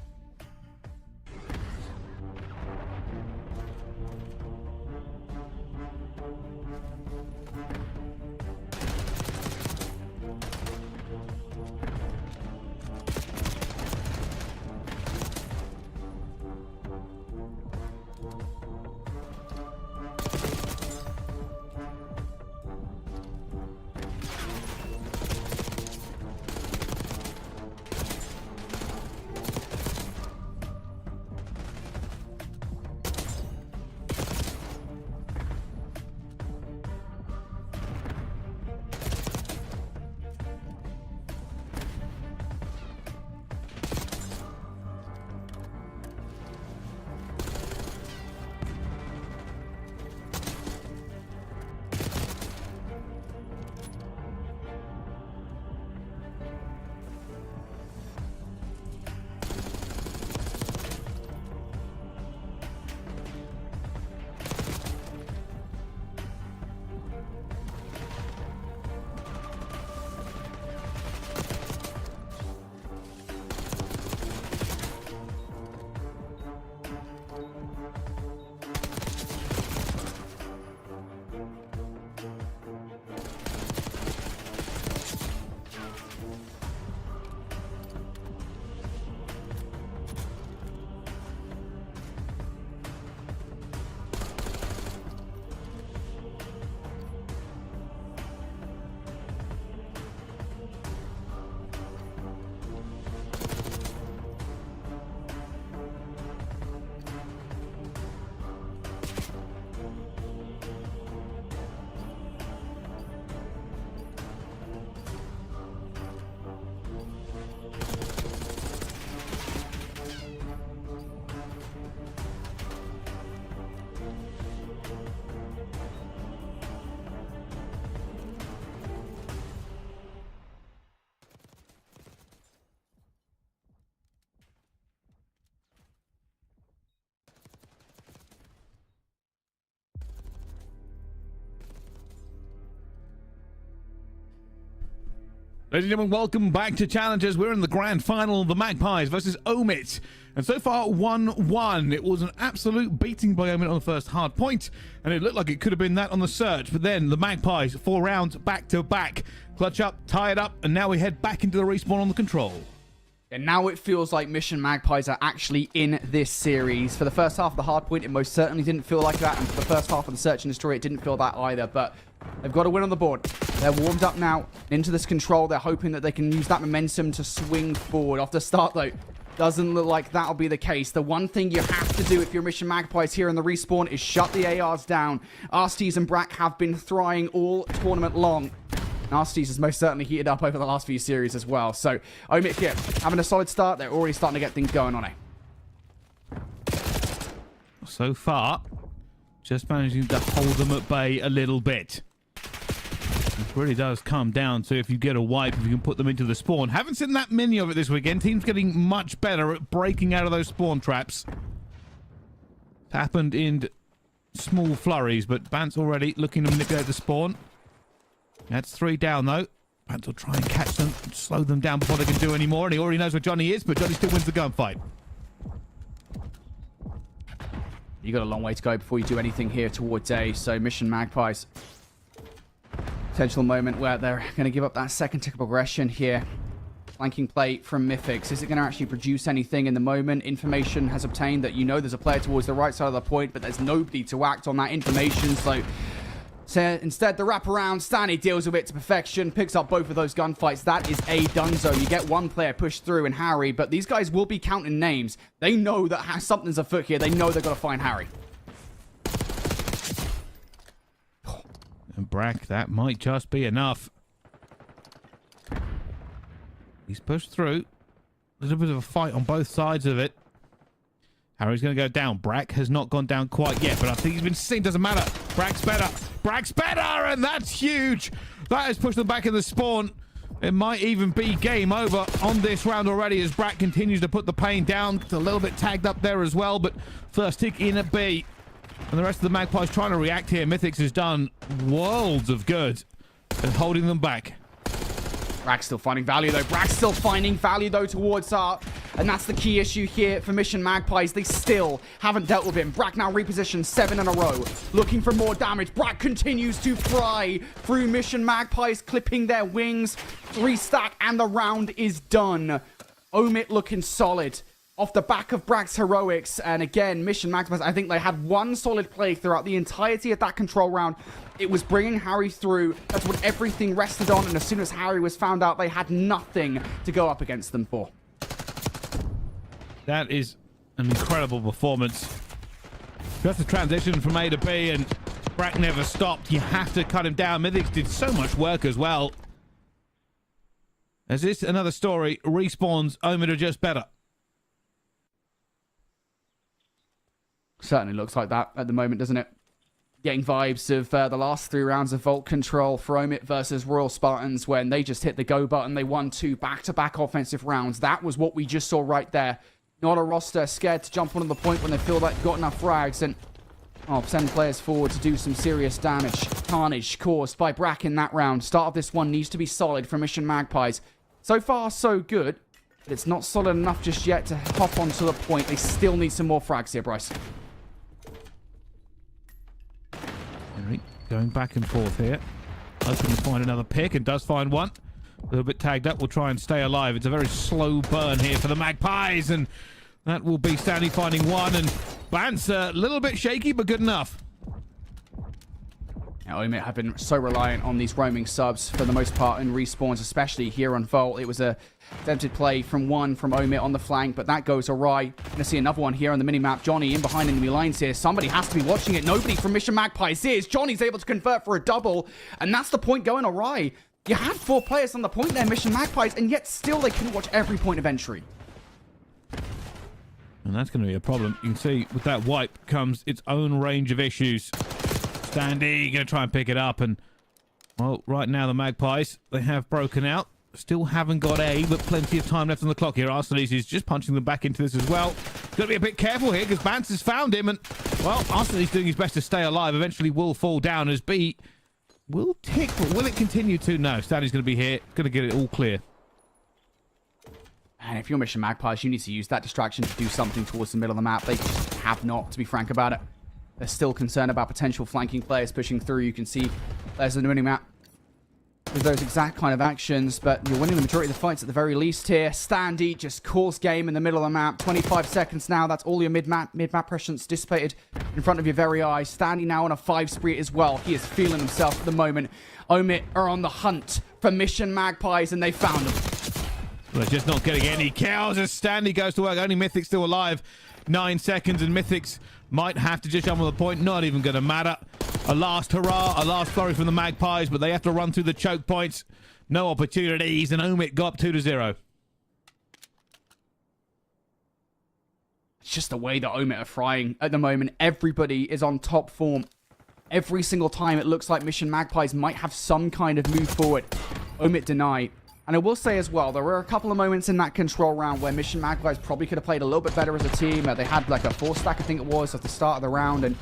Ladies and gentlemen, welcome back to Challengers. We're in the grand final, the Magpies versus Omit. And so far, 1-1. It was an absolute beating by Omit on the first hard point, and it looked like it could have been that on the search. But then the Magpies, 4 rounds back to back. Clutch up, tie it up, and now we head back into the respawn on the control. And now it feels like Mission Magpies are actually in this series. For the first half of the hard point, it most certainly didn't feel like that. And for the first half of the search and destroy, it didn't feel that either. But they've got to win on the board. They're warmed up now into this control. They're hoping that they can use that momentum to swing forward. Off the start, though, doesn't look like that'll be the case. The one thing you have to do if you're Mission Magpies here in the respawn is shut the ARs down. Arstes and Brack have been trying all tournament long. Arstes has most certainly heated up over the last few series as well. So, Omit here, having a solid start. They're already starting to get things going on it. So far, just managing to hold them at bay a little bit. It really does come down to if you get a wipe, if you can put them into the spawn. Haven't seen that many of it this weekend. Teams getting much better at breaking out of those spawn traps. It's happened in small flurries, but Bant's already looking to manipulate the spawn. That's 3 down, though. Bant will try and catch them, slow them down before they can do any more. And he already knows where Johnny is, but Johnny still wins the gunfight. You got a long way to go before you do anything here towards A. So Mission Magpies, potential moment where they're going to give up that second tick of progression here. Flanking play from Mythics. Is it going to actually produce anything in the moment? Information has obtained that you know there's a player towards the right side of the point, but there's nobody to act on that information. So instead, the wraparound, Stanley deals with it to perfection, picks up both of those gunfights. That is a donezo. You get one player pushed through in Harry, but these guys will be counting names. They know that something's afoot here. They know they've got to find Harry. And Brack, that might just be enough. He's pushed through. A little bit of a fight on both sides of it. Harry's going to go down. Brack has not gone down quite yet, but I think he's been seen. Doesn't matter. Brack's better. Brack's better, and that's huge. That has pushed them back in the spawn. It might even be game over on this round already as Brack continues to put the pain down. It's a little bit tagged up there as well, but first tick in at B. And the rest of the Magpies trying to react here. Mythics has done worlds of good at holding them back. Brack's still finding value, though. Brack's still finding value, though, towards R. And that's the key issue here for Mission Magpies. They still haven't dealt with him. Brack now repositioned 7 in a row. Looking for more damage. Brack continues to fry through Mission Magpies, clipping their wings. 3 stack, and the round is done. Omit looking solid off the back of Brack's heroics. And again, Mission Magpies, I think they had one solid play throughout the entirety of that control round. It was bringing Harry through. That's what everything rested on. And as soon as Harry was found out, they had nothing to go up against them for. That is an incredible performance. Just the transition from A to B, and Brack never stopped. You have to cut him down. Mythics did so much work as well. As this another story, respawns, Omit are just better. Certainly looks like that at the moment, doesn't it? Getting vibes of the last 3 rounds of Vault Control for Omit versus Royal Spartans when they just hit the go button. They won 2 back-to-back offensive rounds. That was what we just saw right there. Not a roster scared to jump on the point when they feel like they've got enough frags and send players forward to do some serious damage. Carnage caused by Brack in that round. Start of this one needs to be solid for Mission Magpies. So far, so good. But it's not solid enough just yet to hop onto the point. They still need some more frags here, Bryce. Henry going back and forth here. Hoping to find another pick, and does find one. A little bit tagged up, will try and stay alive. It's a very slow burn here for the Magpies, and that will be Stanley finding one, and Bant's a little bit shaky, but good enough. Now, Omit have been so reliant on these roaming subs for the most part in respawns, especially here on Vault. It was a attempted play from Omit on the flank, but that goes awry. Going to see another one here on the minimap. Johnny in behind enemy lines here. Somebody has to be watching it. Nobody from Mission Magpies is. Johnny's able to convert for a double, and that's the point going awry. You had 4 players on the point there, Mission Magpies, and yet still they couldn't watch every point of entry. And that's going to be a problem. You can see with that wipe comes its own range of issues. Standy going to try and pick it up, and well, right now the Magpies, they have broken out. Still haven't got A, but plenty of time left on the clock here. Arsenis is just punching them back into this as well. Got to be a bit careful here because Bance has found him, and well, Arsenis doing his best to stay alive. Eventually will fall down as B will tick, but will it continue to? No, Stanley's going to be here, going to get it all clear. And if you're Mission Magpies, you need to use that distraction to do something towards the middle of the map. They just have not, to be frank about it. They're still concerned about potential flanking players pushing through. You can see there's the winning map with those exact kind of actions, but you're winning the majority of the fights at the very least here. Standy just calls game in the middle of the map. 25 seconds now. That's all your mid-map presence dissipated in front of your very eyes. Standy now on a 5 spree as well. He is feeling himself at the moment. Omit are on the hunt for Mission Magpies, and they found him. Well, they're just not getting any kills as Stanley goes to work. Only Mythic's still alive. 9 seconds, and Mythic's might have to just jump on the point. Not even going to matter. A last hurrah, a last flurry from the Magpies, but they have to run through the choke points. No opportunities, and Omit got up 2-0. It's just the way that Omit are frying at the moment. Everybody is on top form. Every single time it looks like Mission Magpies might have some kind of move forward. Omit deny. And I will say as well, there were a couple of moments in that control round where Mission Magpies probably could have played a little bit better as a team. They had like a 4-stack, I think it was, at the start of the round, and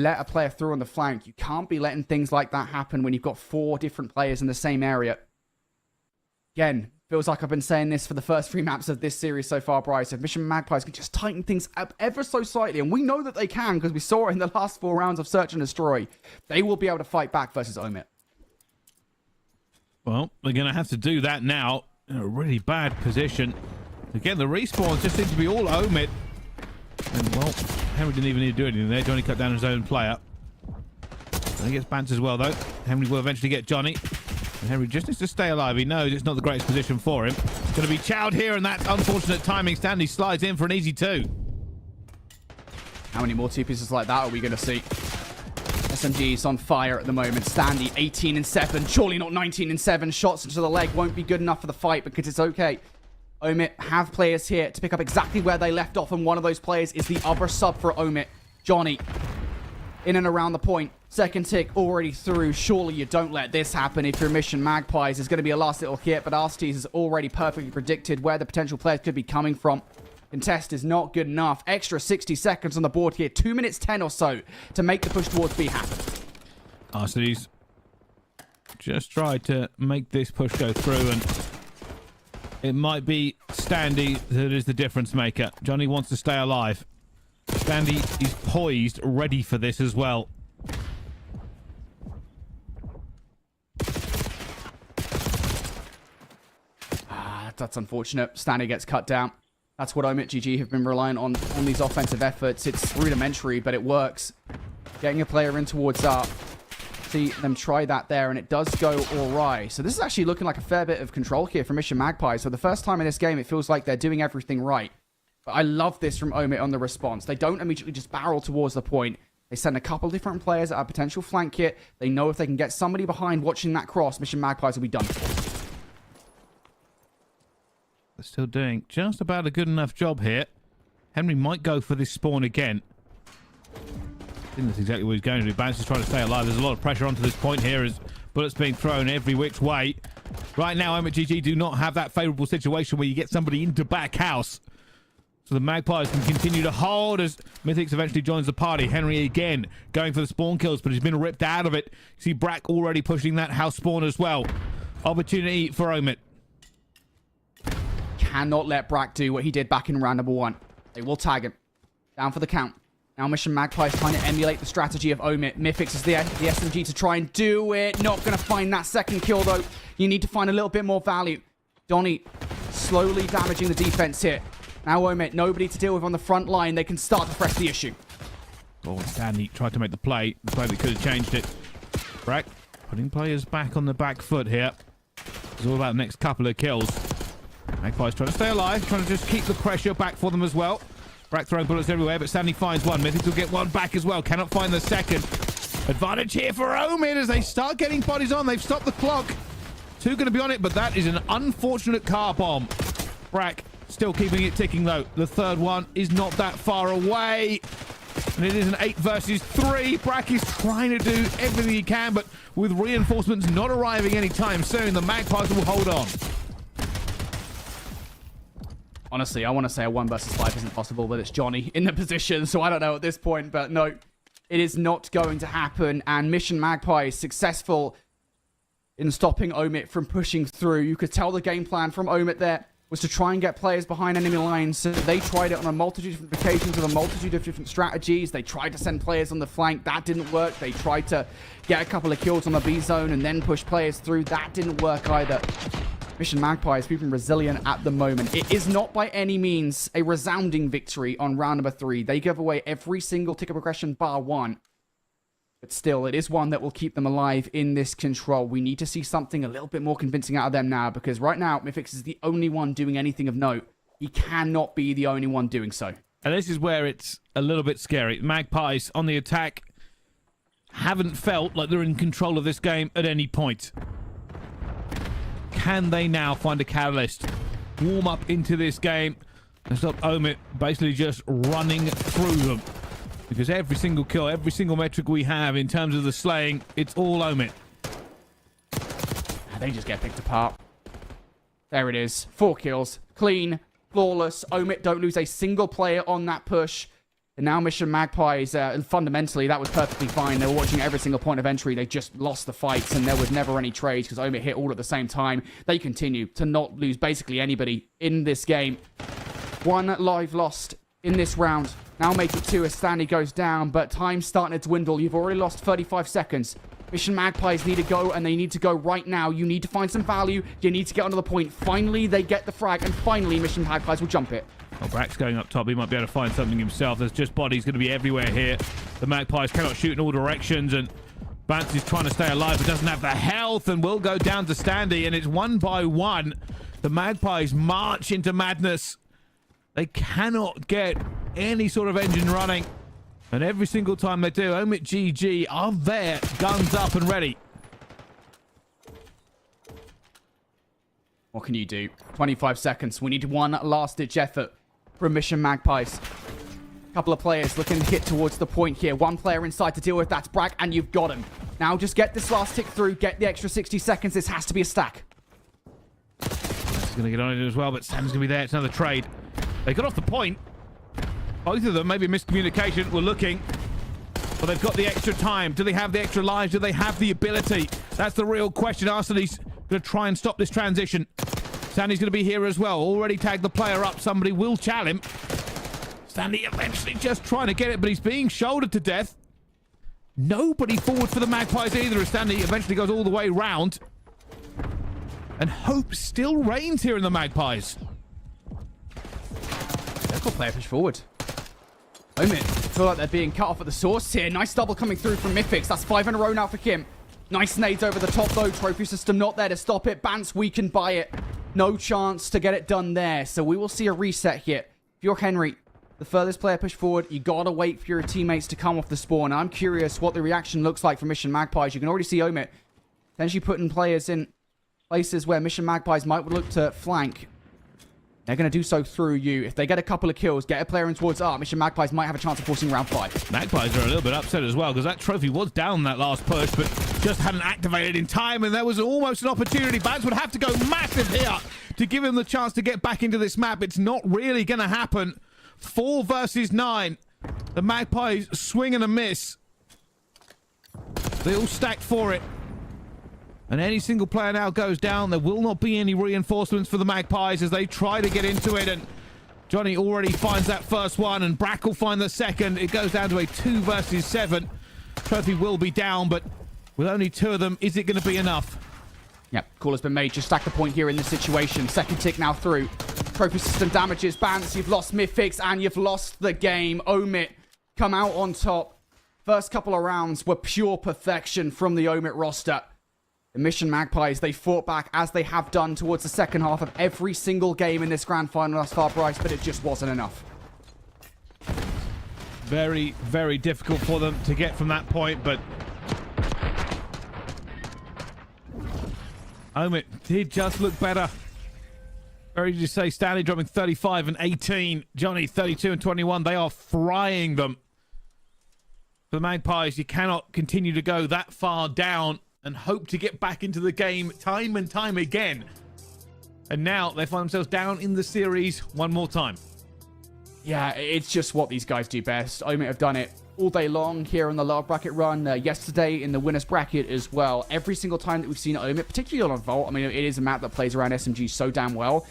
let a player through on the flank. You can't be letting things like that happen when you've got 4 different players in the same area. Again, feels like I've been saying this for the first 3 maps of this series so far, Bryce. If Mission Magpies can just tighten things up ever so slightly, and we know that they can because we saw it in the last 4 rounds of Search and Destroy, they will be able to fight back versus Omit. Well, they're going to have to do that now in a really bad position. Again, the respawns just seem to be all Omit. And, well, Henry didn't even need to do anything there. Johnny cut down his own player. And he gets bounced as well, though. Henry will eventually get Johnny. And Henry just needs to stay alive. He knows it's not the greatest position for him. It's going to be chowed here, and that's unfortunate timing. Stanley slides in for an easy 2. How many more 2 pieces like that are we going to see? SMG's on fire at the moment. Standy, 18-7. Surely not 19-7. Shots into the leg won't be good enough for the fight because it's okay. Omit have players here to pick up exactly where they left off, and one of those players is the other sub for Omit. Johnny, in and around the point. Second tick already through. Surely you don't let this happen if you're Mission Magpies. There's going to be a last little hit, but Arstees has already perfectly predicted where the potential players could be coming from. Contest is not good enough. Extra 60 seconds on the board here. 2 minutes 10 or so to make the push towards B happen. Arstees just tried to make this push go through, and it might be Standy that is the difference maker. Johnny wants to stay alive. Standy is poised, ready for this as well. That's unfortunate. Standy gets cut down. That's what Omit GG have been relying on these offensive efforts. It's rudimentary, but it works. Getting a player in towards up. See them try that there, and it does go all right. So this is actually looking like a fair bit of control here for Mission Magpies. So the first time in this game, it feels like they're doing everything right. But I love this from Omit on the response. They don't immediately just barrel towards the point. They send a couple different players at a potential flank hit. They know if they can get somebody behind watching that cross, Mission Magpies will be done for. They're still doing just about a good enough job here. Henry might go for this spawn again. I think that's exactly what he's going to do. Bounce is trying to stay alive. There's a lot of pressure onto this point here as bullets being thrown every which way. Right now, Omit GG do not have that favourable situation where you get somebody into back house. So the Magpies can continue to hold as Mythics eventually joins the party. Henry again going for the spawn kills, but he's been ripped out of it. You see Brack already pushing that house spawn as well. Opportunity for Omit. Cannot let Brack do what he did back in round number 1. They will tag him. Down for the count. Now Mission Magpies trying to emulate the strategy of Omit. Mythix is the SMG to try and do it. Not going to find that second kill, though. You need to find a little bit more value. Donny slowly damaging the defense here. Now Omit, nobody to deal with on the front line. They can start to press the issue. Oh, Stanley tried to make the play. The play that could have changed it. Brack putting players back on the back foot here. It's all about the next couple of kills. Magpies trying to stay alive, trying to just keep the pressure back for them as well. Brack throwing bullets everywhere, but Stanley finds one. Mythics will get one back as well. Cannot find the second. Advantage here for Omit as they start getting bodies on. They've stopped the clock. 2 going to be on it, but that is an unfortunate car bomb. Brack still keeping it ticking, though. The third one is not that far away. And it is an 8 versus 3. Brack is trying to do everything he can, but with reinforcements not arriving anytime soon, the Magpies will hold on. Honestly, I want to say a 1 versus 5 isn't possible, but it's Johnny in the position, so I don't know at this point, but no. It is not going to happen, and Mission Magpie is successful in stopping Omit from pushing through. You could tell the game plan from Omit there was to try and get players behind enemy lines. So they tried it on a multitude of different occasions with a multitude of different strategies. They tried to send players on the flank. That didn't work. They tried to get a couple of kills on the B zone and then push players through. That didn't work either. Mission Magpie is proving resilient at the moment. It is not by any means a resounding victory on round number 3. They give away every single tick of progression bar 1. But still, it is one that will keep them alive in this control. We need to see something a little bit more convincing out of them now, because right now, Mythix is the only one doing anything of note. He cannot be the only one doing so. And this is where it's a little bit scary. Magpies on the attack haven't felt like they're in control of this game at any point. Can they now find a catalyst, warm up into this game, and stop Omit basically just running through them? Because every single kill, every single metric we have in terms of the slaying, it's all Omit. They just get picked apart. There it is. 4 kills. Clean. Flawless. Omit don't lose a single player on that push. And now Mission Magpies, fundamentally, that was perfectly fine. They were watching every single point of entry. They just lost the fights, and there was never any trades because Omit hit all at the same time. They continue to not lose basically anybody in this game. 1 live lost in this round. Now make it 2 as Stanley goes down, but time's starting to dwindle. You've already lost 35 seconds. Mission Magpies need to go, and they need to go right now. You need to find some value. You need to get onto the point. Finally, they get the frag, and finally, Mission Magpies will jump it. Well, Brack's going up top. He might be able to find something himself. There's just bodies going to be everywhere here. The Magpies cannot shoot in all directions, and Bance is trying to stay alive, but doesn't have the health, and will go down to Standy, and it's 1 by 1. The Magpies march into madness. They cannot get any sort of engine running. And every single time they do, Omit GG are there, guns up and ready. What can you do? 25 seconds. We need 1 last-ditch effort from Mission Magpies. Couple of players looking to hit towards the point here. 1 player inside to deal with. That's Brack, and you've got him. Now just get this last tick through. Get the extra 60 seconds. This has to be a stack. He's going to get on it as well, but Sam's going to be there. It's another trade. They got off the point. Both of them, maybe miscommunication. We're looking. But they've got the extra time. Do they have the extra lives? Do they have the ability? That's the real question. Arsenal's going to try and stop this transition. Sandy's going to be here as well. Already tagged the player up. Somebody will chal him. Sandy eventually just trying to get it, but he's being shouldered to death. Nobody forward for the Magpies either, as Sandy eventually goes all the way round. And hope still reigns here in the Magpies. They've got player push forward. Omit feel like they're being cut off at the source here. Nice double coming through from Mythix. That's 5 in a row now for Kim. Nice nades over the top though. Trophy system not there to stop it. Bance weakened by it. No chance to get it done there. So we will see a reset here. If you're Henry, the furthest player push forward, you gotta wait for your teammates to come off the spawn. I'm curious what the reaction looks like for Mission Magpies. You can already see Omit potentially putting players in places where Mission Magpies might look to flank. They're going to do so through you. If they get a couple of kills, get a player in towards Mission Magpies might have a chance of forcing round 5. Magpies are a little bit upset as well, because that trophy was down that last push, but just hadn't activated in time, and there was almost an opportunity. Bance would have to go massive here to give him the chance to get back into this map. It's not really going to happen. 4 versus 9. The Magpies swing and a miss. They all stacked for it. And any single player now goes down. There will not be any reinforcements for the Magpies as they try to get into it. And Johnny already finds that first one, and Brack will find the second. It goes down to a 2 versus 7. Trophy will be down, but with only 2 of them, is it going to be enough? Yep, call has been made. Just stack the point here in this situation. Second tick now through. Trophy system damages. Bance, you've lost Mythix, and you've lost the game. Omit come out on top. First couple of rounds were pure perfection from the Omit roster. The Mission Magpies, they fought back as they have done towards the second half of every single game in this grand final thus far, Bryce, but it just wasn't enough. Very, very difficult for them to get from that point, but Omit did just look better. Very easy to say. Stanley dropping 35 and 18. Johnny 32 and 21. They are frying them. For the Magpies, you cannot continue to go that far down and hope to get back into the game time and time again. And now they find themselves down in the series one more time. Yeah, it's just what these guys do best. Omit have done it all day long here on the lower bracket run. Yesterday in the winners bracket as well. Every single time that we've seen Omit, particularly on Vault, I mean, it is a map that plays around SMG so damn well.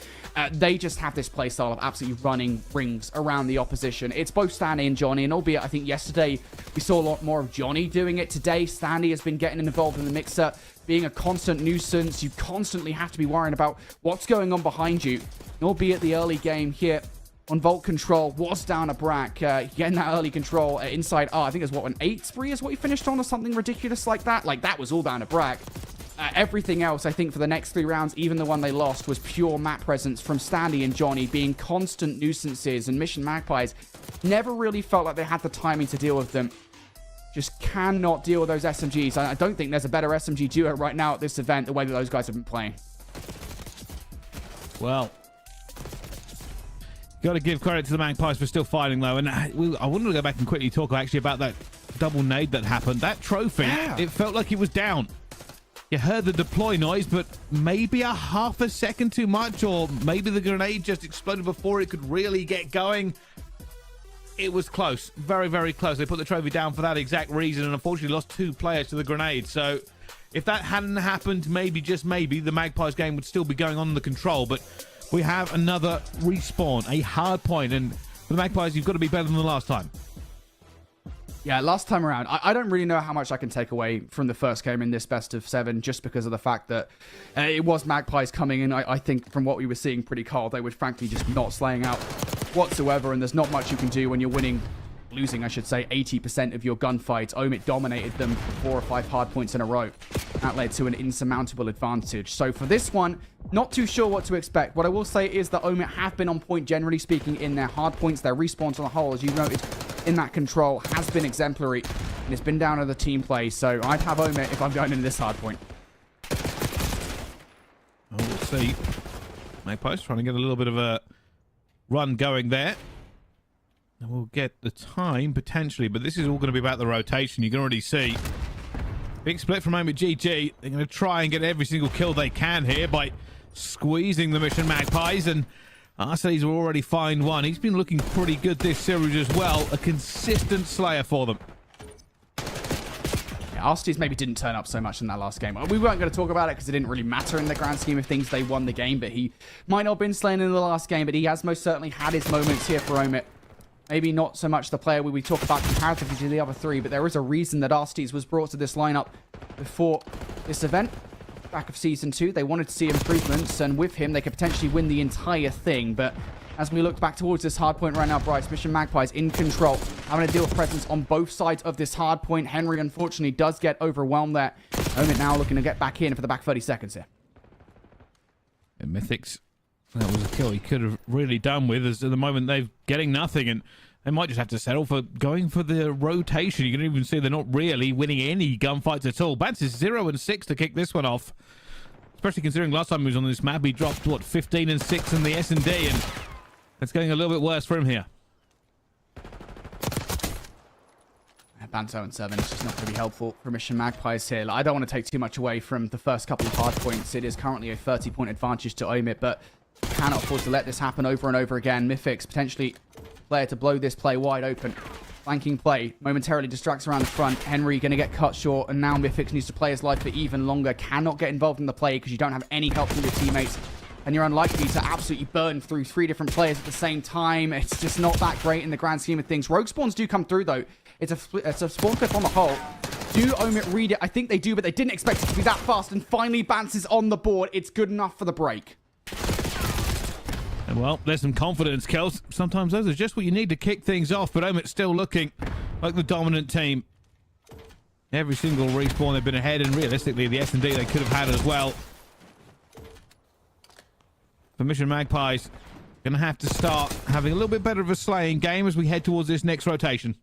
They just have this playstyle of absolutely running rings around the opposition. It's both Stanley and Johnny, and albeit I think yesterday we saw a lot more of Johnny doing it. Today, Stanley has been getting involved in the mixer, being a constant nuisance. You constantly have to be worrying about what's going on behind you. And albeit the early game here on Vault Control was down a Brack, getting that early control inside. I think it was what, an 8 spree is what he finished on, or something ridiculous like that. Like, that was all down a Brack. Everything else, I think, for the next 3 rounds, even the one they lost, was pure map presence from Stanley and Johnny being constant nuisances, and Mission Magpies never really felt like they had the timing to deal with them. Just cannot deal with those SMGs. I don't think there's a better SMG duo right now at this event, the way that those guys have been playing. Well, got to give credit to the Magpies for still fighting, though. And I wanted to go back and quickly talk actually about that double nade that happened. That trophy, It felt like it was down. You heard the deploy noise, but maybe a half a second too much, or maybe the grenade just exploded before it could really get going. It was close. Very, very close. They put the trophy down for that exact reason, and unfortunately lost 2 players to the grenade. So if that hadn't happened, maybe, just maybe, the Magpies game would still be going on in the control. But we have another respawn, a hard point, and for the Magpies, you've got to be better than the last time. Yeah, last time around, I don't really know how much I can take away from the first game in this best of 7, just because of the fact that it was Magpies coming in. I think from what we were seeing pretty cold, they were frankly just not slaying out whatsoever, and there's not much you can do when you're losing, I should say, 80% of your gunfights. Omit dominated them for 4 or 5 hard points in a row. That led to an insurmountable advantage. So for this one, not too sure what to expect. What I will say is that Omit have been on point, generally speaking, in their hard points. Their respawns on the whole, as you noted, in that control has been exemplary, and it's been down to the team play. So I'd have Omit if I'm going into this hard point. We'll see. Magpies trying to get a little bit of a run going there. And we'll get the time, potentially, but this is all going to be about the rotation. You can already see. Big split from Omit GG. They're going to try and get every single kill they can here by squeezing the Mission Magpies, and Arcees will already find one. He's been looking pretty good this series as well. A consistent slayer for them. Yeah, Arcees maybe didn't turn up so much in that last game. We weren't going to talk about it because it didn't really matter in the grand scheme of things. They won the game, but he might not have been slain in the last game, but he has most certainly had his moments here for Omit. Maybe not so much the player we talk about comparatively to the other 3, but there is a reason that Arcees was brought to this lineup before this event. Back of Season 2, they wanted to see improvements, and with him, they could potentially win the entire thing. But as we look back towards this hard point right now, Bryce, Mission Magpies in control, having to deal with presence on both sides of this hard point. Henry, unfortunately, does get overwhelmed there. Omit now looking to get back in for the back 30 seconds here. And Mythics, that was a kill he could have really done with, as at the moment they're getting nothing, and they might just have to settle for going for the rotation. You can even see they're not really winning any gunfights at all. Bats is 0 and 6 to kick this one off, especially considering last time he was on this map, he dropped, what, 15 and 6 in the S&D, and it's getting a little bit worse for him here. Ban 0 and 7 is just not going to be helpful for Mission Magpies here. I don't want to take too much away from the first couple of hard points. It is currently a 30-point advantage to Omit, but cannot afford to let this happen over and over again. Mythics potentially player to blow this play wide open. Flanking play momentarily distracts around the front. Henry going to get cut short, and now Mythics needs to play his life for even longer. Cannot get involved in the play because you don't have any help from your teammates, and you're unlikely to absolutely burn through 3 different players at the same time. It's just not that great in the grand scheme of things. Rogue spawns do come through, though. It's a spawn clip on the whole. Do Omit read it? I think they do, but they didn't expect it to be that fast, and finally Bance is on the board. It's good enough for the break. And well, there's some confidence kills. Sometimes those are just what you need to kick things off, but Omit's still looking like the dominant team. Every single respawn they've been ahead, and realistically the S&D they could have had as well. For Mission Magpies, going to have to start having a little bit better of a slaying game as we head towards this next rotation.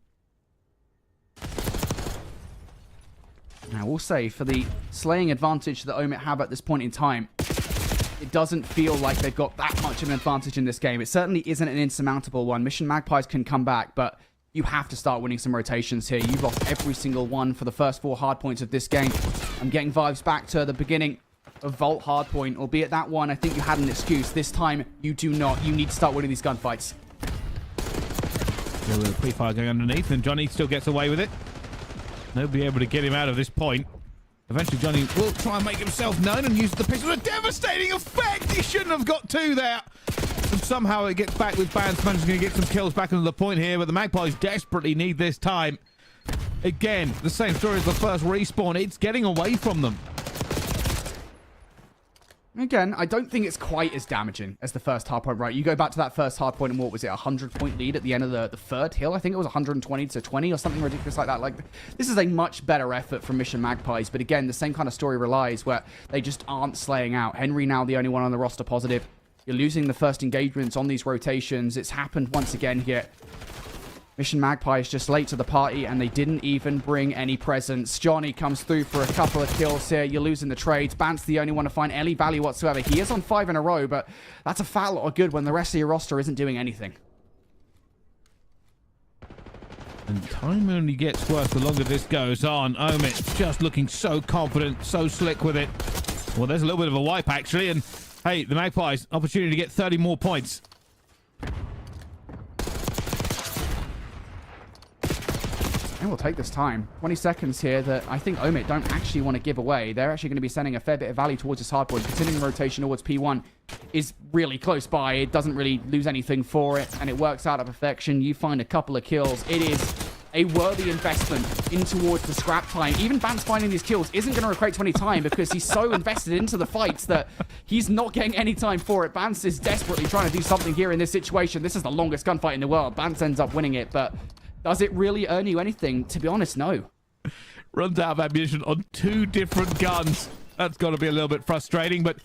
Now, we'll say, for the slaying advantage that Omit have at this point in time, it doesn't feel like they've got that much of an advantage in this game. It certainly isn't an insurmountable one. Mission Magpies can come back, but you have to start winning some rotations here. You've lost every single one for the first 4 hard points of this game. I'm getting vibes back to the beginning of Vault hardpoint, albeit that one, I think you had an excuse. This time, you do not. You need to start winning these gunfights. A little pre-fire going underneath, and Johnny still gets away with it. Nobody able to get him out of this point. Eventually, Johnny will try and make himself known and use the pistol. A devastating effect! He shouldn't have got two there. And somehow it gets back with Bans. Managing to get some kills back into the point here, but the Magpies desperately need this time. Again, the same story as the first respawn. It's getting away from them. Again, I don't think it's quite as damaging as the first hardpoint, right? You go back to that first hardpoint and what was it, 100-point lead at the end of the third hill? I think it was 120-20 or something ridiculous like that. Like, this is a much better effort from Mission Magpies, but again, the same kind of story relies where they just aren't slaying out. Henry now the only one on the roster positive. You're losing the first engagements on these rotations. It's happened once again here. Mission Magpies just late to the party, and they didn't even bring any presents. Johnny comes through for a couple of kills here. You're losing the trades. Bant's the only one to find any value whatsoever. He is on 5 in a row, but that's a fat lot of good when the rest of your roster isn't doing anything. And time only gets worse the longer this goes on. Omit just looking so confident, so slick with it. Well, there's a little bit of a wipe, actually, and hey, the Magpies, opportunity to get 30 more points. And we'll take this time. 20 seconds here that I think Omit don't actually want to give away. They're actually going to be sending a fair bit of value towards this hardpoint. Continuing rotation towards P1 is really close by. It doesn't really lose anything for it, and it works out of perfection. You find a couple of kills. It is a worthy investment in towards the scrap time. Even Bant's finding these kills isn't going to equate to any time because he's so invested into the fights that he's not getting any time for it. Bant is desperately trying to do something here in this situation. This is the longest gunfight in the world. Bant ends up winning it, but does it really earn you anything? To be honest, no. Runs out of ammunition on 2 different guns. That's got to be a little bit frustrating, but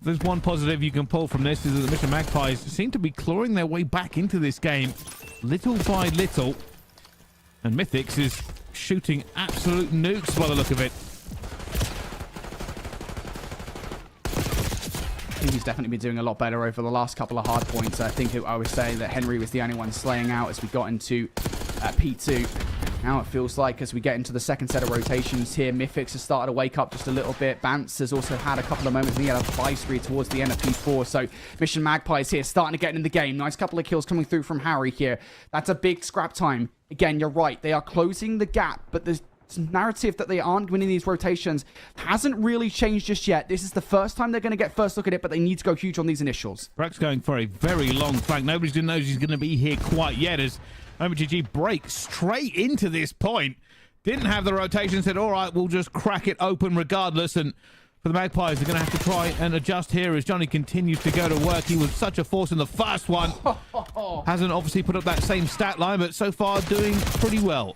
there's one positive you can pull from this is that the Mission Magpies seem to be clawing their way back into this game little by little. And Mythics is shooting absolute nukes by the look of it. I think he's definitely been doing a lot better over the last couple of hard points. I think I was saying that Henry was the only one slaying out as we got into P2. Now it feels like as we get into the second set of rotations here, Mythics has started to wake up just a little bit. Bants has also had a couple of moments. He had a 5-3 towards the end of P4. So Mission Magpies here starting to get in the game. Nice couple of kills coming through from Harry here. That's a big scrap time. Again, you're right. They are closing the gap, but there's narrative that they aren't winning these rotations hasn't really changed just yet. This is the first time they're going to get first look at it, but they need to go huge on these initials. Brack's going for a very long flank. Nobody's going to know he's going to be here quite yet as OMG breaks straight into this point. Didn't have the rotation, said, all right, we'll just crack it open regardless. And for the Magpies, they're going to have to try and adjust here as Johnny continues to go to work. He was such a force in the first one. Hasn't obviously put up that same stat line, but so far doing pretty well.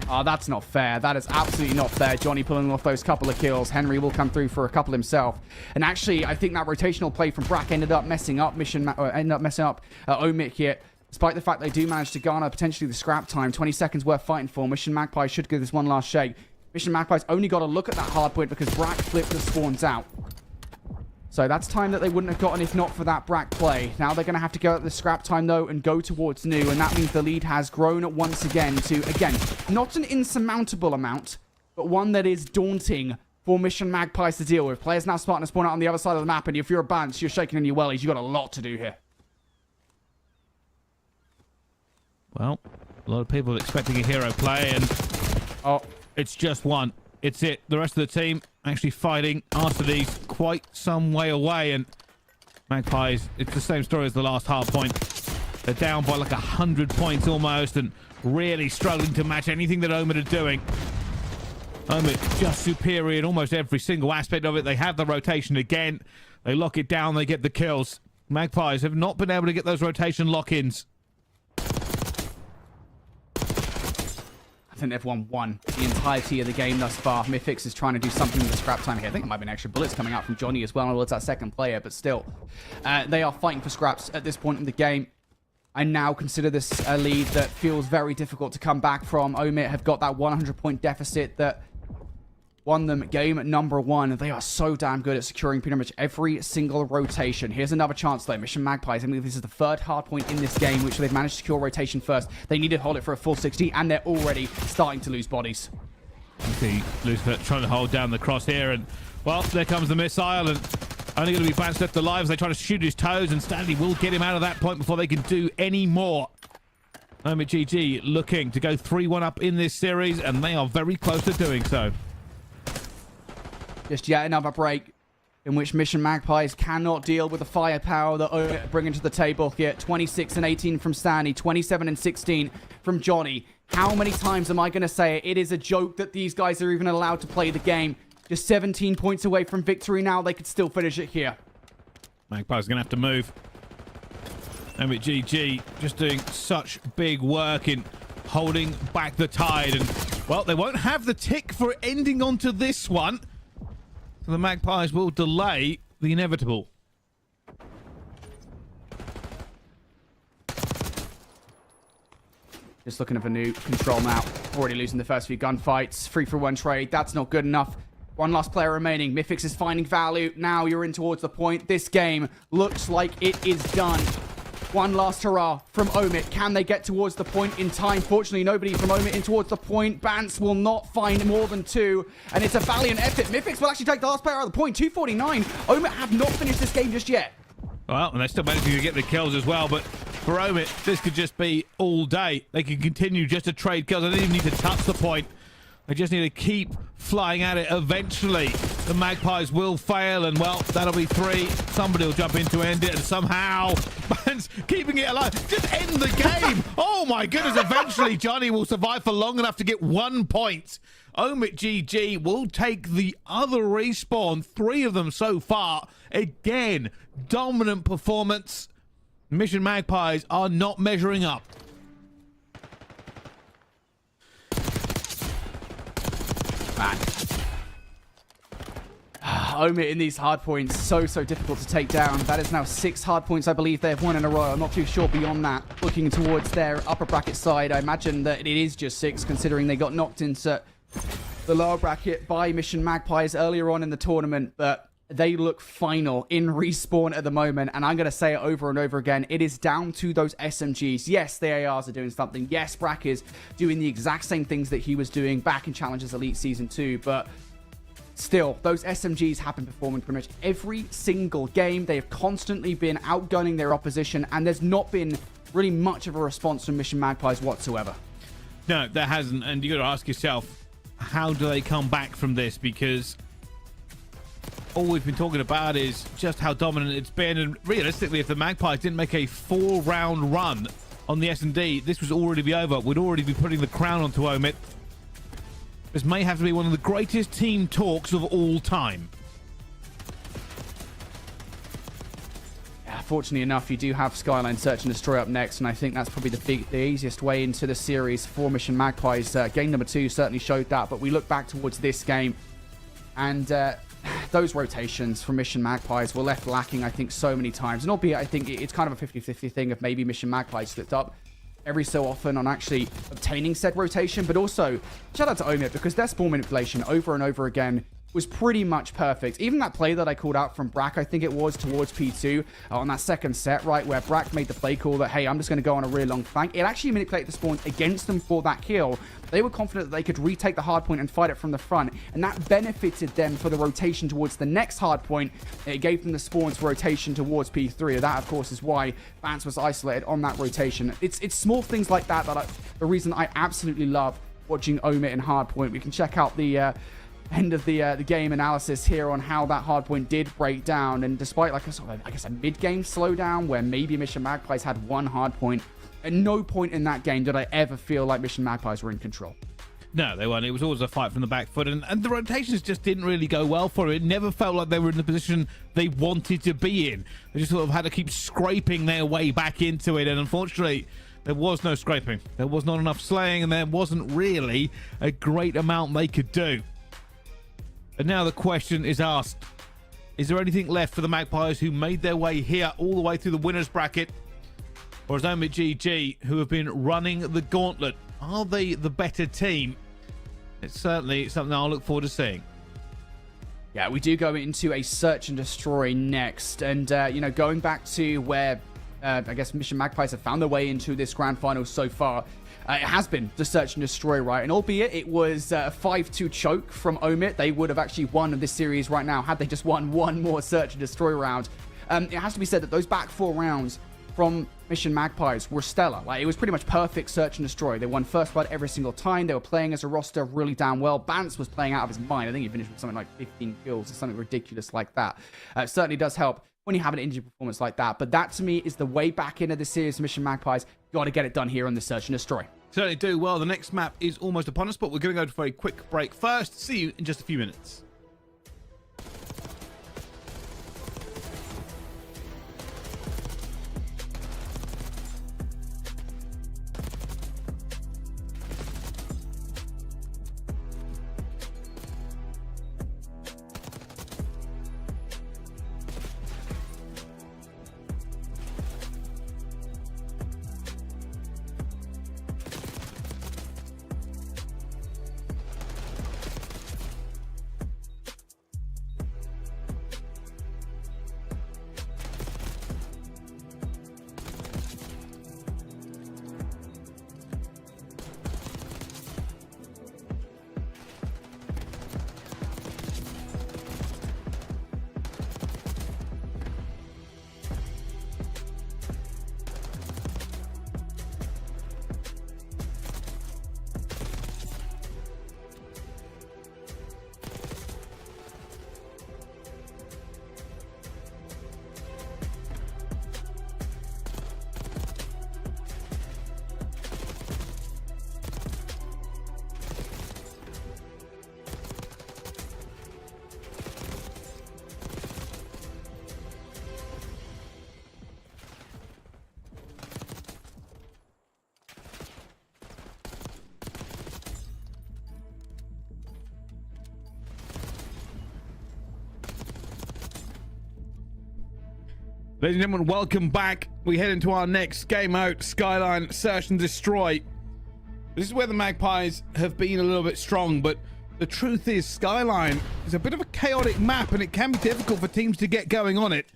Oh, that's not fair. That is absolutely not fair. Johnny pulling off those couple of kills. Henry will come through for a couple himself. And actually, I think that rotational play from Brack ended up messing up Omit here. Despite the fact they do manage to garner potentially the scrap time. 20 seconds worth fighting for. Mission Magpies should give this one last shake. Mission Magpies only got a look at that hard point because Brack flipped the spawns out. So that's time that they wouldn't have gotten if not for that Brack play. Now they're going to have to go at the scrap time, though, and go towards new. And that means the lead has grown once again to, again, not an insurmountable amount, but one that is daunting for Mission Magpies to deal with. Players now starting to spawn out on the other side of the map, and if you're a Bants, you're shaking in your wellies. You've got a lot to do here. Well, a lot of people expecting a hero play, and it's just one. It's it. The rest of the team actually fighting after these quite some way away, and Magpies, it's the same story as the last hard point. They're down by like 100 points almost, and really struggling to match anything that Omit are doing. Omit just superior in almost every single aspect of it. They have the rotation again. They lock it down. They get the kills. Magpies have not been able to get those rotation lock-ins. I think they've won the entirety of the game thus far. Mythics is trying to do something with the scrap time here. I think it might have been extra bullets coming out from Johnny as well towards that second player, but still. They are fighting for scraps at this point in the game. I now consider this a lead that feels very difficult to come back from. Omit have got that 100-point deficit that won them game number 1. They are so damn good at securing pretty much every single rotation. Here's another chance though. Mission Magpies, I believe this is the third hard point in this game, which they've managed to secure rotation first. They need to hold it for a full 60, and they're already starting to lose bodies. You see Lucifer trying to hold down the cross here, and well, there comes the missile, and only going to be Bants left alive as they try to shoot his toes, and Stanley will get him out of that point before they can do any more. Omit GG looking to go 3-1 up in this series, and they are very close to doing so. Just yet another break in which Mission Magpies cannot deal with the firepower that Omit are bringing to the table here. 26 and 18 from Stanley, 27 and 16 from Johnny. How many times am I going to say it? It is a joke that these guys are even allowed to play the game. Just 17 points away from victory now. They could still finish it here. Magpies going to have to move. Omit GG just doing such big work in holding back the tide. And, well, they won't have the tick for ending onto this one. So the Magpies will delay the inevitable. Just looking for new control now. Already losing the first few gunfights. 3-for-1 trade. That's not good enough. One last player remaining. Mythix is finding value. Now you're in towards the point. This game looks like it is done. One last hurrah from Omit. Can they get towards the point in time? Fortunately, nobody from Omit in towards the point. Bance will not find more than 2. And it's a valiant effort. Mythix will actually take the last player out of the point. 249. Omit have not finished this game just yet. Well, and they're still managing to get the kills as well. But for Omit, this could just be all day. They can continue just to trade kills. They don't even need to touch the point. They just need to keep flying at it. Eventually, the Magpies will fail, and, well, that'll be 3. Somebody will jump in to end it, and somehow, Man's keeping it alive. Just end the game. Oh, my goodness. Eventually, Johnny will survive for long enough to get 1 point. Omit GG will take the other respawn. 3 of them so far. Again, dominant performance. Mission Magpies are not measuring up. Man. Omit in these hard points, so difficult to take down. That is now 6 hard points, I believe they've won in a row. I'm not too sure beyond that. Looking towards their upper bracket side, I imagine that it is just 6, considering they got knocked into the lower bracket by Mission Magpies earlier on in the tournament. But they look final in respawn at the moment, and I'm going to say it over and over again. It is down to those SMGs. Yes, the ARs are doing something. Yes, Brack is doing the exact same things that he was doing back in Challengers Elite Season 2, but still, those SMGs have been performing pretty much every single game. They have constantly been outgunning their opposition, and there's not been really much of a response from Mission Magpies whatsoever. No, there hasn't, and you got to ask yourself, how do they come back from this? Because all we've been talking about is just how dominant it's been, and realistically, if the Magpies didn't make a 4-round run on the S&D, this would already be over. We'd already be putting the crown onto Omit. This may have to be one of the greatest team talks of all time. Yeah, fortunately enough, you do have Skyline Search and Destroy up next, and I think that's probably the easiest way into the series for Mission Magpies. Game number 2 certainly showed that, but we look back towards this game, and those rotations from Mission Magpies were left lacking, I think, so many times. And albeit, I think it's kind of a 50-50 thing of maybe Mission Magpies slipped up every so often on actually obtaining said rotation. But also, shout out to Omit, because their spawn manipulation over and over again was pretty much perfect. Even that play that I called out from Brack, I think it was, towards P2 on that second set, right, where Brack made the play call that, hey, I'm just going to go on a really long flank. It actually manipulated the spawns against them for that kill. They were confident that they could retake the hard point and fight it from the front, and that benefited them for the rotation towards the next hard point. It gave them the spawns for rotation towards P3. That, of course, is why Vance was isolated on that rotation. It's small things like that the reason I absolutely love watching Omit and hardpoint. We can check out the end of the game analysis here on how that hardpoint did break down, and despite like a sort of, I guess, a mid-game slowdown where maybe Mission Magpies had one hardpoint, at no point in that game did I ever feel like Mission Magpies were in control. No, they weren't. It was always a fight from the back foot, and the rotations just didn't really go well for it. It never felt like they were in the position they wanted to be in. They just sort of had to keep scraping their way back into it, and unfortunately, there was no scraping. There was not enough slaying, and there wasn't really a great amount they could do. And now the question is asked, is there anything left for the Magpies who made their way here all the way through the winner's bracket? Or is Omit GG, who have been running the gauntlet, are they the better team? It's certainly something I'll look forward to seeing. Yeah, we do go into a search and destroy next. And, you know, going back to where, I guess, Mission Magpies have found their way into this grand final so far, it has been the search and destroy, right? And albeit it was a 5-2 choke from Omit, they would have actually won this series right now had they just won one more search and destroy round. It has to be said that those back 4 rounds from Mission Magpies were stellar. Like, it was pretty much perfect search and destroy. They won first blood every single time. They were playing as a roster really damn well. Bance was playing out of his mind. I think he finished with something like 15 kills or something ridiculous like that. It certainly does help when you have an injury performance like that. But that, to me, is the way back into the series of Mission Magpies. You got to get it done here on the search and destroy. Certainly do. Well, the next map is almost upon us, but we're going to go for a quick break first. See you in just a few minutes. Ladies and gentlemen, welcome back. We head into our next game out, Skyline Search and Destroy. This is where the Magpies have been a little bit strong, but the truth is Skyline is a bit of a chaotic map and it can be difficult for teams to get going on it.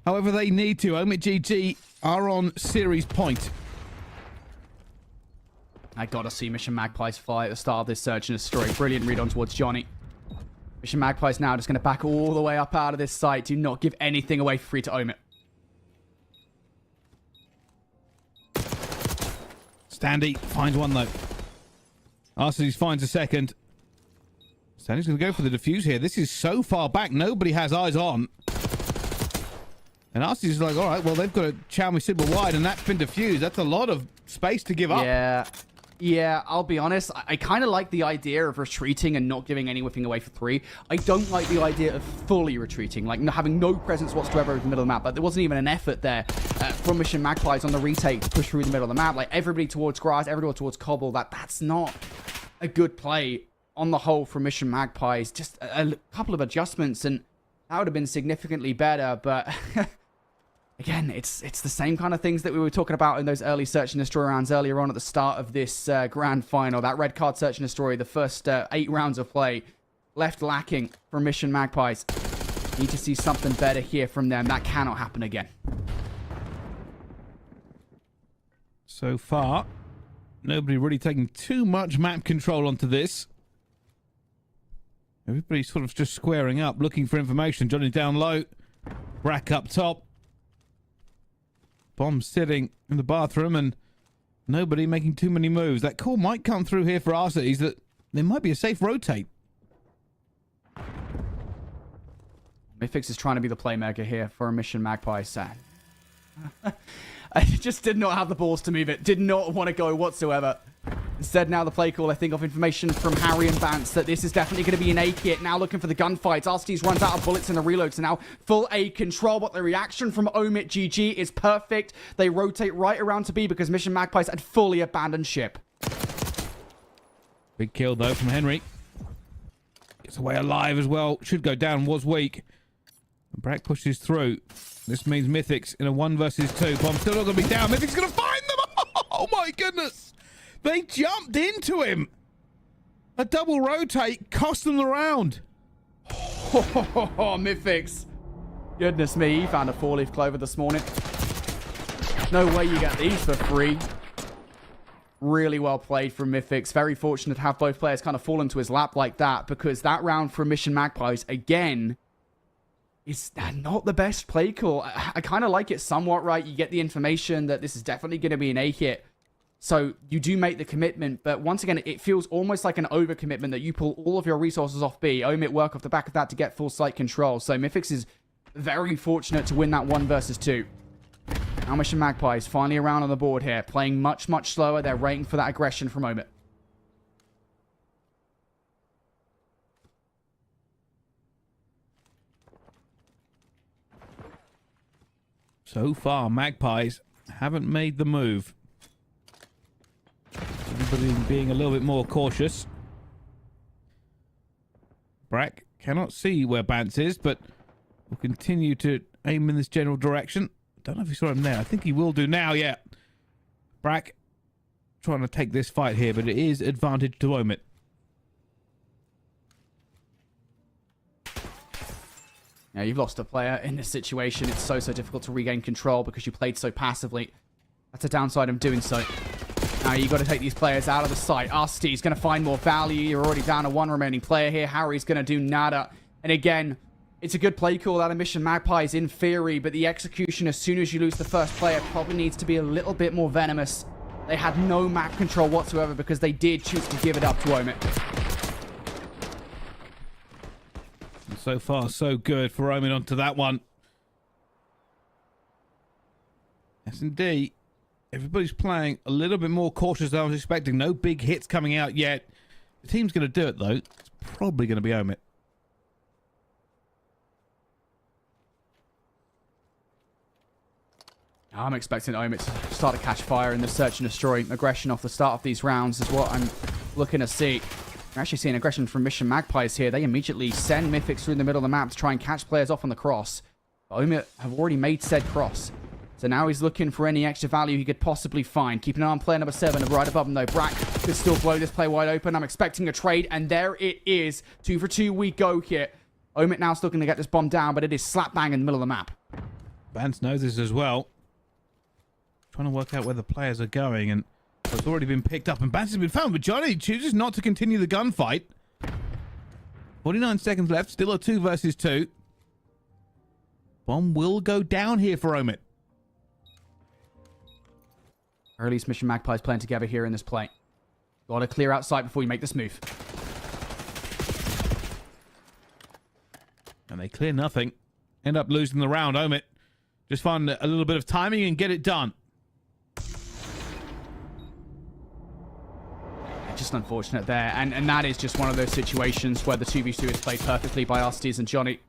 However, they need to. Omit GG are on series point. I gotta see Mission Magpies fly at the start of this search and destroy. Brilliant read on towards Johnny. Mission Magpies now just going to back all the way up out of this site. Do not give anything away for free to Omit. Standy finds one though. Arcees finds a second. Standy's going to go for the defuse here. This is so far back, nobody has eyes on. And Arcees is like, all right, well, they've got a chow me super wide and that's been defused. That's a lot of space to give up. Yeah, I'll be honest. I kind of like the idea of retreating and not giving anything away for 3. I don't like the idea of fully retreating, like having no presence whatsoever in the middle of the map. Like, there wasn't even an effort there from Mission Magpies on the retake to push through the middle of the map. Like, everybody towards grass, everybody towards cobble. That's not a good play on the whole from Mission Magpies. Just a couple of adjustments, and that would have been significantly better, but... Again, it's the same kind of things that we were talking about in those early search and destroy rounds earlier on at the start of this grand final. That red card search and destroy, the first 8 rounds of play, left lacking for Mission Magpies. Need to see something better here from them. That cannot happen again. So far, nobody really taking too much map control onto this. Everybody's sort of just squaring up, looking for information. Johnny down low, Brack up top. Bomb sitting in the bathroom and nobody making too many moves. That call might come through here for Arcees that there might be a safe rotate. Mythix is trying to be the playmaker here for a Mission Magpie. Sad. I just did not have the balls to move it. Did not want to go whatsoever. Instead, now the play call, I think, of information from Harry and Bance that this is definitely going to be an A kit. Now looking for the gunfights. Arcees runs out of bullets in the reload, so now full A control. But the reaction from Omit GG is perfect. They rotate right around to B because Mission Magpies had fully abandoned ship. Big kill, though, from Henry. Gets away alive as well. Should go down, was weak. Brack pushes through. This means Mythix in a 1 versus 2. Bomb's still not going to be down. Mythic's going to find them. Oh, my goodness. They jumped into him. A double rotate cost them the round. Oh, Mythix. Goodness me, he found a 4-leaf clover this morning. No way you get these for free. Really well played from Mythix. Very fortunate to have both players kind of fall into his lap like that, because that round for Mission Magpies, again, is not the best play call. I kind of like it somewhat, right? You get the information that this is definitely going to be an A hit. So you do make the commitment, but once again, it feels almost like an overcommitment that you pull all of your resources off B. Omit work off the back of that to get full site control. So Mythics is very fortunate to win that 1 versus 2. Now Mission Magpies finally around on the board here, playing much, much slower. They're waiting for that aggression from Omit. So far, Magpies haven't made the move. Everybody being a little bit more cautious. Brack cannot see where Bance is, but will continue to aim in this general direction. Don't know if he saw him there. I think he will do now, yeah. Brack trying to take this fight here, but it is advantage to Omit. Now, you've lost a player in this situation. It's so difficult to regain control because you played so passively. That's a downside of doing so. Now, you've got to take these players out of the sight. Arsty's going to find more value. You're already down to 1 remaining player here. Harry's going to do nada. And again, it's a good play call out of Mission Magpies in theory, but the execution as soon as you lose the first player probably needs to be a little bit more venomous. They had no map control whatsoever because they did choose to give it up to Omit. So far, so good for Omit onto that one. S&D, everybody's playing a little bit more cautious than I was expecting. No big hits coming out yet. The team's going to do it, though. It's probably going to be Omit. I'm expecting Omit to start to catch fire in the search and destroy. Aggression off the start of these rounds is what I'm looking to see. We're actually seeing aggression from Mission Magpies here. They immediately send Mythics through the middle of the map to try and catch players off on the cross. But Omit have already made said cross. So now he's looking for any extra value he could possibly find. Keeping an eye on player number 7 right above him though. Brack could still blow this play wide open. I'm expecting a trade, and there it is. 2 for 2 we go here. Omit now still going to get this bomb down, but it is slap bang in the middle of the map. Vance knows this as well. Trying to work out where the players are going, and it's already been picked up, and Vance has been found, but Johnny chooses not to continue the gunfight. 49 seconds left, still a 2 versus 2. Bomb will go down here for Omit. Or at least Mission Magpies playing together here in this play. Got to clear out sight before you make this move. And they clear nothing. End up losing the round. Omit just find a little bit of timing and get it done. Just unfortunate there. And that is just one of those situations where the 2v2 is played perfectly by Arsty's and Johnny.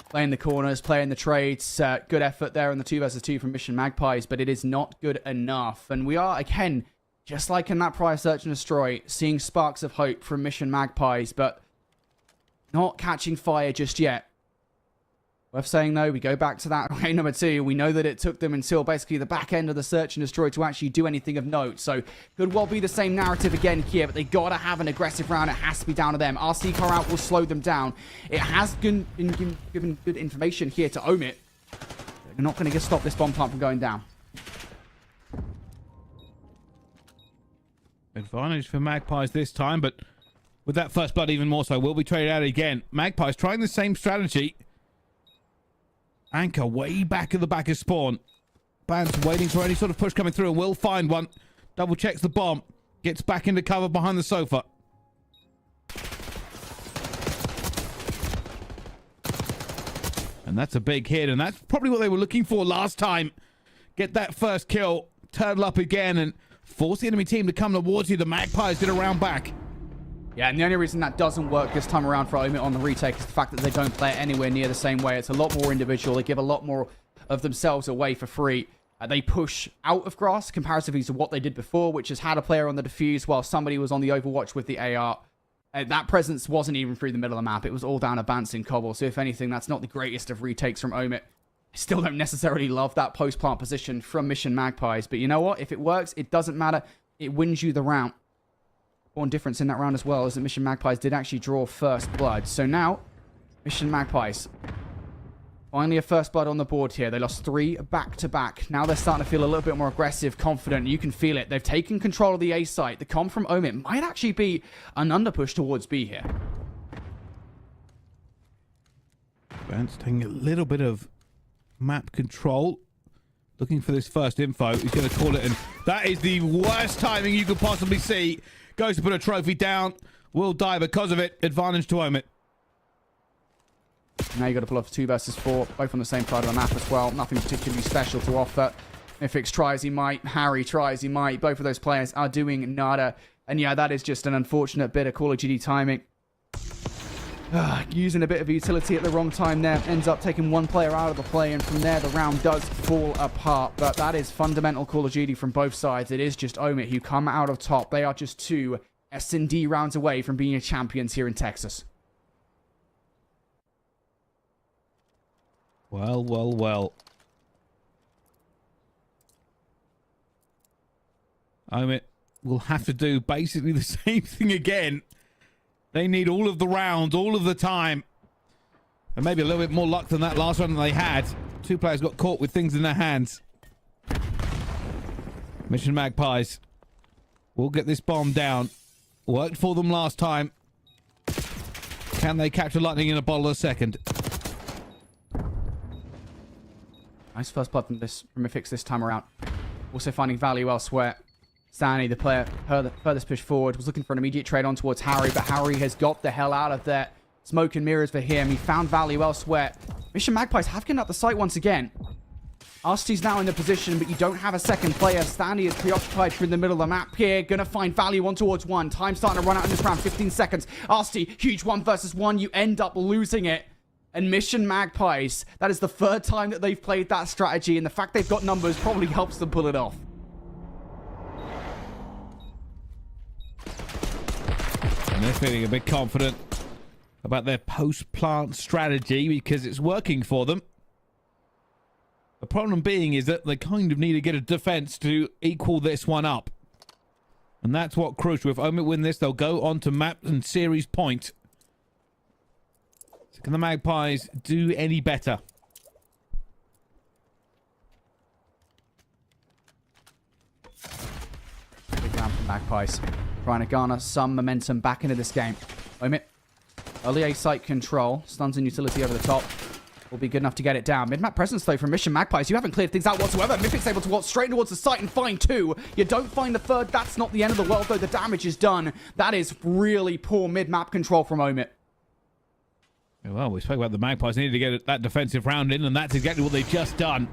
Playing the corners, playing the trades. Good effort there on the 2 versus 2 from Mission Magpies, but it is not good enough. And we are, again, just like in that prior search and destroy, seeing sparks of hope from Mission Magpies, but not catching fire just yet. Worth saying, though, we go back to that round number 2. We know that it took them until basically the back end of the search and destroy to actually do anything of note. So could well be the same narrative again here, but they got to have an aggressive round. It has to be down to them. RC car out will slow them down. It has been given good information here to Omit. They're not going to stop this bomb plant from going down. Advantage for Magpies this time, but with that first blood even more so, will be traded out again. Magpies trying the same strategy. Anchor way back at the back of spawn. Band's waiting for any sort of push coming through and will find one. Double checks the bomb. Gets back into cover behind the sofa. And that's a big hit, and that's probably what they were looking for last time. Get that first kill, turtle up again, and force the enemy team to come towards you. The Magpies did a round back. Yeah, and the only reason that doesn't work this time around for Omit on the retake is the fact that they don't play it anywhere near the same way. It's a lot more individual. They give a lot more of themselves away for free. They push out of grass comparatively to what they did before, which is had a player on the defuse while somebody was on the overwatch with the AR. That presence wasn't even through the middle of the map. It was all down a Bance in cobble. So if anything, that's not the greatest of retakes from Omit. I still don't necessarily love that post-plant position from Mission Magpies. But you know what? If it works, it doesn't matter. It wins you the round. One difference in that round as well is that Mission Magpies did actually draw first blood. So now, Mission Magpies. Finally a first blood on the board here. They lost 3 back-to-back. Now they're starting to feel a little bit more aggressive, confident. You can feel it. They've taken control of the A site. The comp from Omit might actually be an underpush towards B here. Vance taking a little bit of map control. Looking for this first info. He's going to call it, and that is the worst timing you could possibly see. Goes to put a trophy down. Will die because of it. Advantage to Omit. Now you got to pull off 2 versus 4, both on the same side of the map as well. Nothing particularly special to offer. Mythix tries, he might. Harry tries, he might. Both of those players are doing nada. And yeah, that is just an unfortunate bit of Call of Duty timing. Using a bit of utility at the wrong time there. Ends up taking one player out of the play, and from there the round does fall apart. But that is fundamental Call of Duty from both sides. It is just Omit who come out of top. They are just 2 S&D rounds away from being champions here in Texas. Well, well, well. Omit will have to do basically the same thing again. They need all of the rounds, all of the time. And maybe a little bit more luck than that last one they had. 2 players got caught with things in their hands. Mission Magpies will get this bomb down. Worked for them last time. Can they capture lightning in a bottle a second? Nice first blood from Mythix this time around. Also finding value elsewhere. Stanley, the player furthest push forward, was looking for an immediate trade on towards Harry, but Harry has got the hell out of there. Smoke and mirrors for him. He found value elsewhere. Mission Magpies have given up the site once again. Arsty's now in the position, but you don't have a second player. Stanley is preoccupied through the middle of the map here. Gonna find value on towards 1. Time starting to run out in this round. 15 seconds. Arsty, huge 1 versus 1. You end up losing it. And Mission Magpies, that is the 3rd time that they've played that strategy, and the fact they've got numbers probably helps them pull it off. And they're feeling a bit confident about their post-plant strategy because it's working for them. The problem being is that they kind of need to get a defense to equal this one up. And that's what crucial. If Omit win this, they'll go on to map and series point. So can the Magpies do any better? Big round for Magpies. Trying to garner some momentum back into this game. Omit. Early A site control. Stuns and utility over the top. Will be good enough to get it down. Mid-map presence, though, from Mission Magpies. You haven't cleared things out whatsoever. Mythic's able to walk straight towards the site and find 2. You don't find the 3rd. That's not the end of the world, though. The damage is done. That is really poor mid-map control from Omit. Well, we spoke about the Magpies needed to get that defensive round in, and that's exactly what they've just done.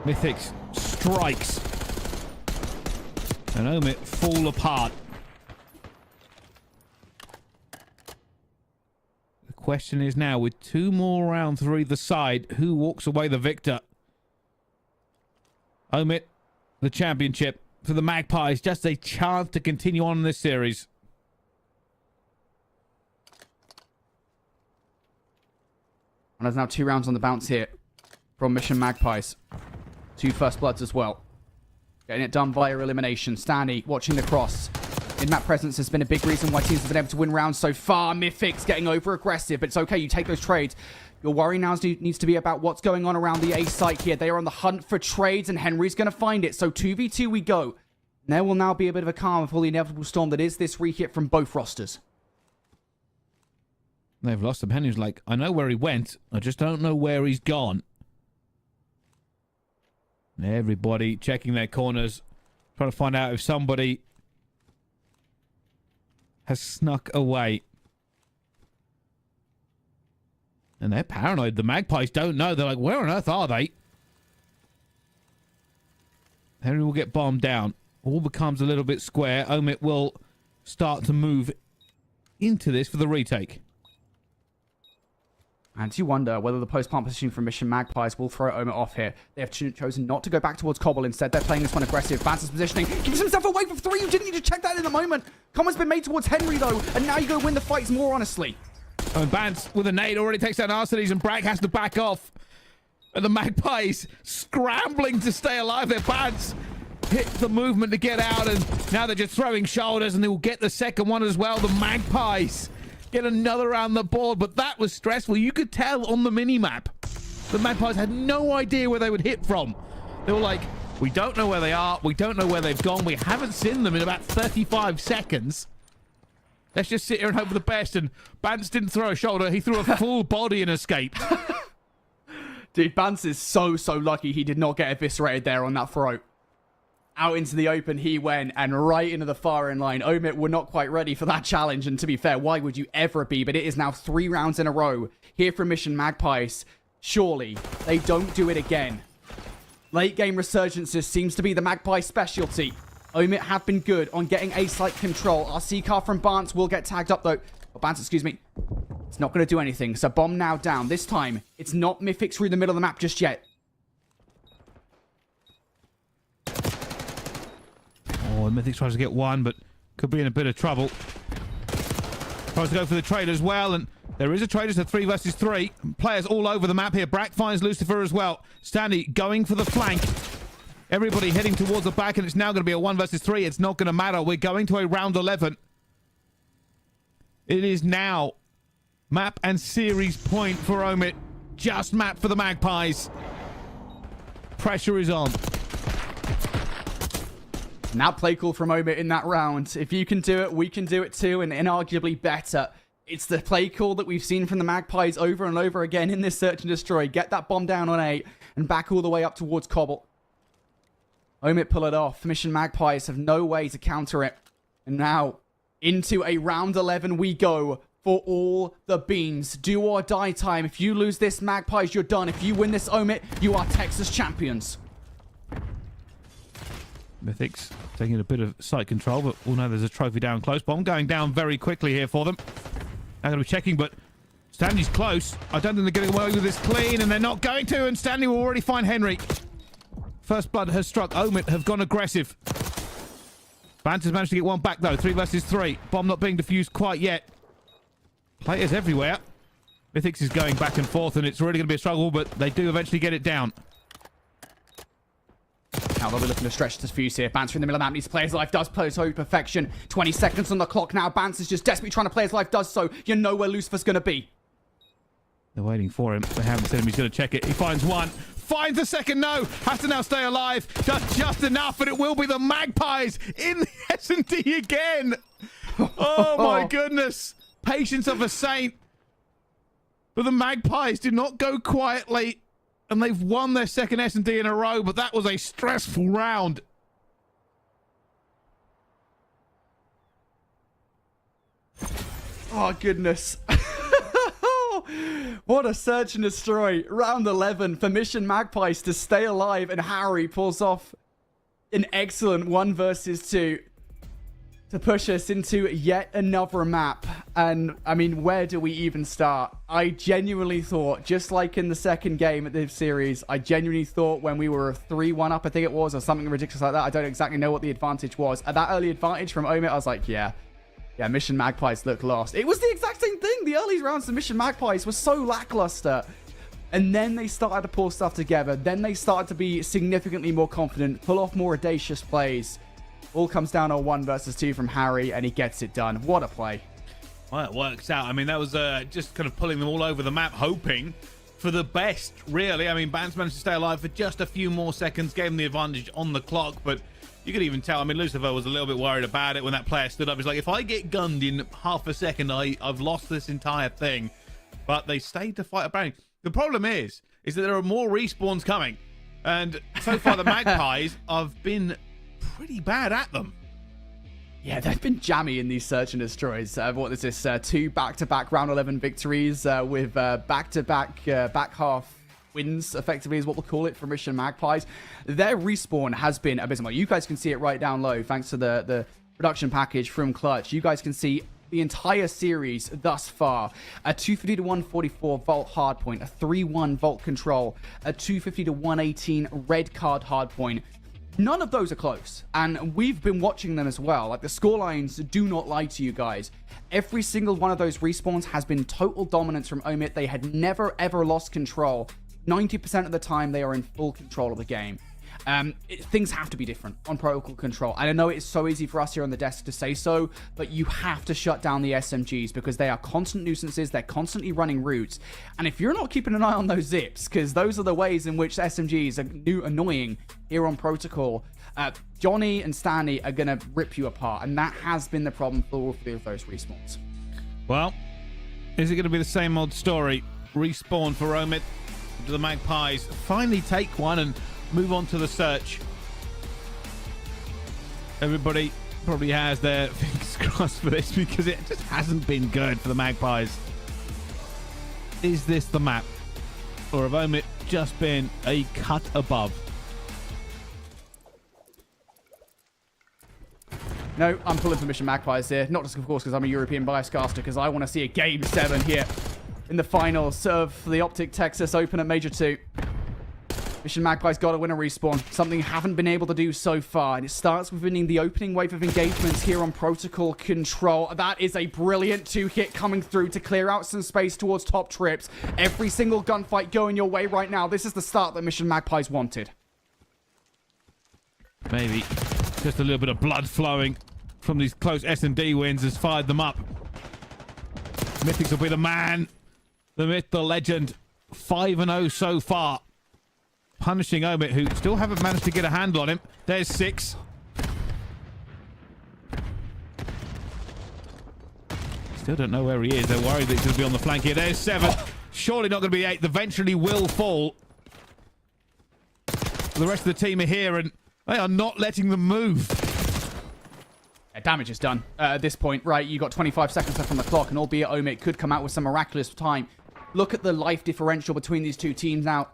Mythix strikes. And Omit fall apart. The question is now, with 2 more rounds for either side, who walks away the victor? Omit, the championship. For the Magpies, just a chance to continue on in this series. And there's now 2 rounds on the bounce here from Mission Magpies. 2 first bloods as well. Getting it done via elimination. Stanley watching the cross. In-map presence has been a big reason why teams have been able to win rounds so far. Mythix getting over-aggressive, but it's okay. You take those trades. Your worry now needs to be about what's going on around the A site here. They are on the hunt for trades, and Henry's going to find it. So 2v2 we go. And there will now be a bit of a calm before the inevitable storm that is this re-hit from both rosters. They've lost him. Henry's like, I know where he went. I just don't know where he's gone. Everybody checking their corners, trying to find out if somebody has snuck away. And they're paranoid. The Magpies don't know. They're like, where on earth are they? Henry will get bombed down. All becomes a little bit square. Omit will start to move into this for the retake. And you wonder whether the post-plant position from Mission Magpies will throw Omit off here. They have chosen not to go back towards Cobble. Instead, they're playing this one aggressive. Vance's positioning. Gives himself away for 3. You didn't need to check that in the moment. Comment's been made towards Henry, though. And now you go win the fights more honestly. And Vance with a nade already takes down Arsenes, and Bragg has to back off. And the Magpies scrambling to stay alive. Their Vance hit the movement to get out, and now they're just throwing shoulders, and they will get the second one as well. The Magpies get another round the board, but that was stressful. You could tell on the mini-map. The Magpies had no idea where they would hit from. They were like, we don't know where they are. We don't know where they've gone. We haven't seen them in about 35 seconds. Let's just sit here and hope for the best. And Bance didn't throw a shoulder. He threw a full body and escaped. Dude, Bance is so lucky he did not get eviscerated there on that throat. Out into the open he went, and right into the far end line. Omit were not quite ready for that challenge, and to be fair, why would you ever be? But it is now 3 rounds in a row here from Mission Magpies. Surely they don't do it again. Late game resurgences seems to be the Magpie specialty. Omit have been good on getting A-site control. Our C-car from Bance will get tagged up though. Oh, Bance, excuse me. It's not going to do anything. So bomb now down. This time, it's not Mythic through the middle of the map just yet. Oh, Mythic tries to get one, but could be in a bit of trouble. Tries to go for the trade as well, and there is a trade. It's a 3 versus 3. Players all over the map here. Brack finds Lucifer as well. Stanley going for the flank. Everybody heading towards the back, and it's now going to be a 1 versus 3. It's not going to matter. We're going to a round 11. It is now map and series point for Omit. Just map for the Magpies. Pressure is on. Now play call from Omit in that round. If you can do it, we can do it too, and inarguably better. It's the play call that we've seen from the Magpies over and over again in this search and destroy. Get that bomb down on 8 and back all the way up towards Cobble. Omit pull it off. Mission Magpies have no way to counter it. And now, into a round 11 we go for all the beans. Do or die time. If you lose this, Magpies, you're done. If you win this, Omit, you are Texas champions. Mythics taking a bit of site control, but oh no, there's a trophy down close. Bomb going down very quickly here for them. I'm going to be checking, but Stanley's close. I don't think they're getting away with this clean, and they're not going to, and Stanley will already find Henry. First blood has struck. Omit have gone aggressive. Bance has managed to get one back, though. 3 versus 3. Bomb not being defused quite yet. Players everywhere. Mythics is going back and forth, and it's really going to be a struggle, but they do eventually get it down. Now they'll be looking to stretch this fuse here. Bance in the middle of the map needs to play his life. Does play so perfection. 20 seconds on the clock now. Bance is just desperately trying to play his life. Does so. You know where Lucifer's going to be. They're waiting for him. They haven't seen him. He's going to check it. He finds one. Finds the second. No. Has to now stay alive. Does just enough, but it will be the Magpies in the S&D again. Oh, my goodness. Patience of a saint. But the Magpies did not go quietly, and they've won their second S&D in a row, but that was a stressful round. Oh, goodness. What a search and destroy. Round 11 for Mission Magpies to stay alive, and Harry pulls off an excellent 1 versus 2 to push us into yet another map. And, I mean, where do we even start? I genuinely thought, just like in the second game of this series, I genuinely thought when we were 3-1 up, I think it was, or something ridiculous like that, I don't exactly know what the advantage was. At that early advantage from Omit, I was like, yeah, Mission Magpies look lost. It was the exact same thing. The early rounds of Mission Magpies were so lackluster. And then they started to pull stuff together. Then they started to be significantly more confident, pull off more audacious plays. All comes down on 1 versus 2 from Harry, and he gets it done. What a play. Well, it works out. I mean, that was just kind of pulling them all over the map, hoping for the best, really. I mean, Bance managed to stay alive for just a few more seconds, gave him the advantage on the clock, but you could even tell. I mean, Lucifer was a little bit worried about it when that player stood up. He's like, if I get gunned in half a second, I've lost this entire thing. But they stayed to fight a bang. The problem is that there are more respawns coming. And so far, the Magpies have been pretty bad at them. Yeah, they've been jammy in these search and destroys. What is this? 2 back-to-back round 11 victories with back-to-back back half wins, effectively, is what we'll call it for Mission Magpies. Their respawn has been abysmal. You guys can see it right down low, thanks to the production package from Clutch. You guys can see the entire series thus far. A 250 to 144 volt hardpoint, a 3-1 volt control, a 250 to 118 red card hardpoint. None of those are close, and we've been watching them as well. Like, the scorelines do not lie to you guys. Every single one of those respawns has been total dominance from Omit. They had never, ever lost control. 90% of the time, they are in full control of the game. Things have to be different on protocol control. And I know it's so easy for us here on the desk to say so, but you have to shut down the SMGs because they are constant nuisances. They're constantly running routes. And if you're not keeping an eye on those zips, because those are the ways in which SMGs are annoying here on protocol, Johnny and Stanley are going to rip you apart. And that has been the problem for all three of those respawns. Well, is it going to be the same old story? Respawn for Omit. Do the Magpies finally take one and move on to the search? Everybody probably has their fingers crossed for this because it just hasn't been good for the Magpies. Is this the map? Or have Omit just been a cut above? No, I'm pulling for Mission Magpies here. Not just, of course, because I'm a European bias caster, because I want to see a Game 7 here in the finals of the Optic Texas Open at Major 2. Mission Magpies got to win a respawn. Something you haven't been able to do so far. And it starts with winning the opening wave of engagements here on protocol control. That is a brilliant 2-hit coming through to clear out some space towards top trips. Every single gunfight going your way right now. This is the start that Mission Magpies wanted. Maybe just a little bit of blood flowing from these close S&D wins has fired them up. Mythics will be the man, the myth, the legend. 5-0 so far. Punishing Omit, who still haven't managed to get a handle on him. There's 6. Still don't know where he is. They're worried that he's going to be on the flank here. There's 7. Surely not going to be 8. Eventually will fall. The rest of the team are here, and they are not letting them move. Yeah, damage is done at this point. Right, you got 25 seconds left on the clock, and albeit Omit could come out with some miraculous time. Look at the life differential between these two teams now.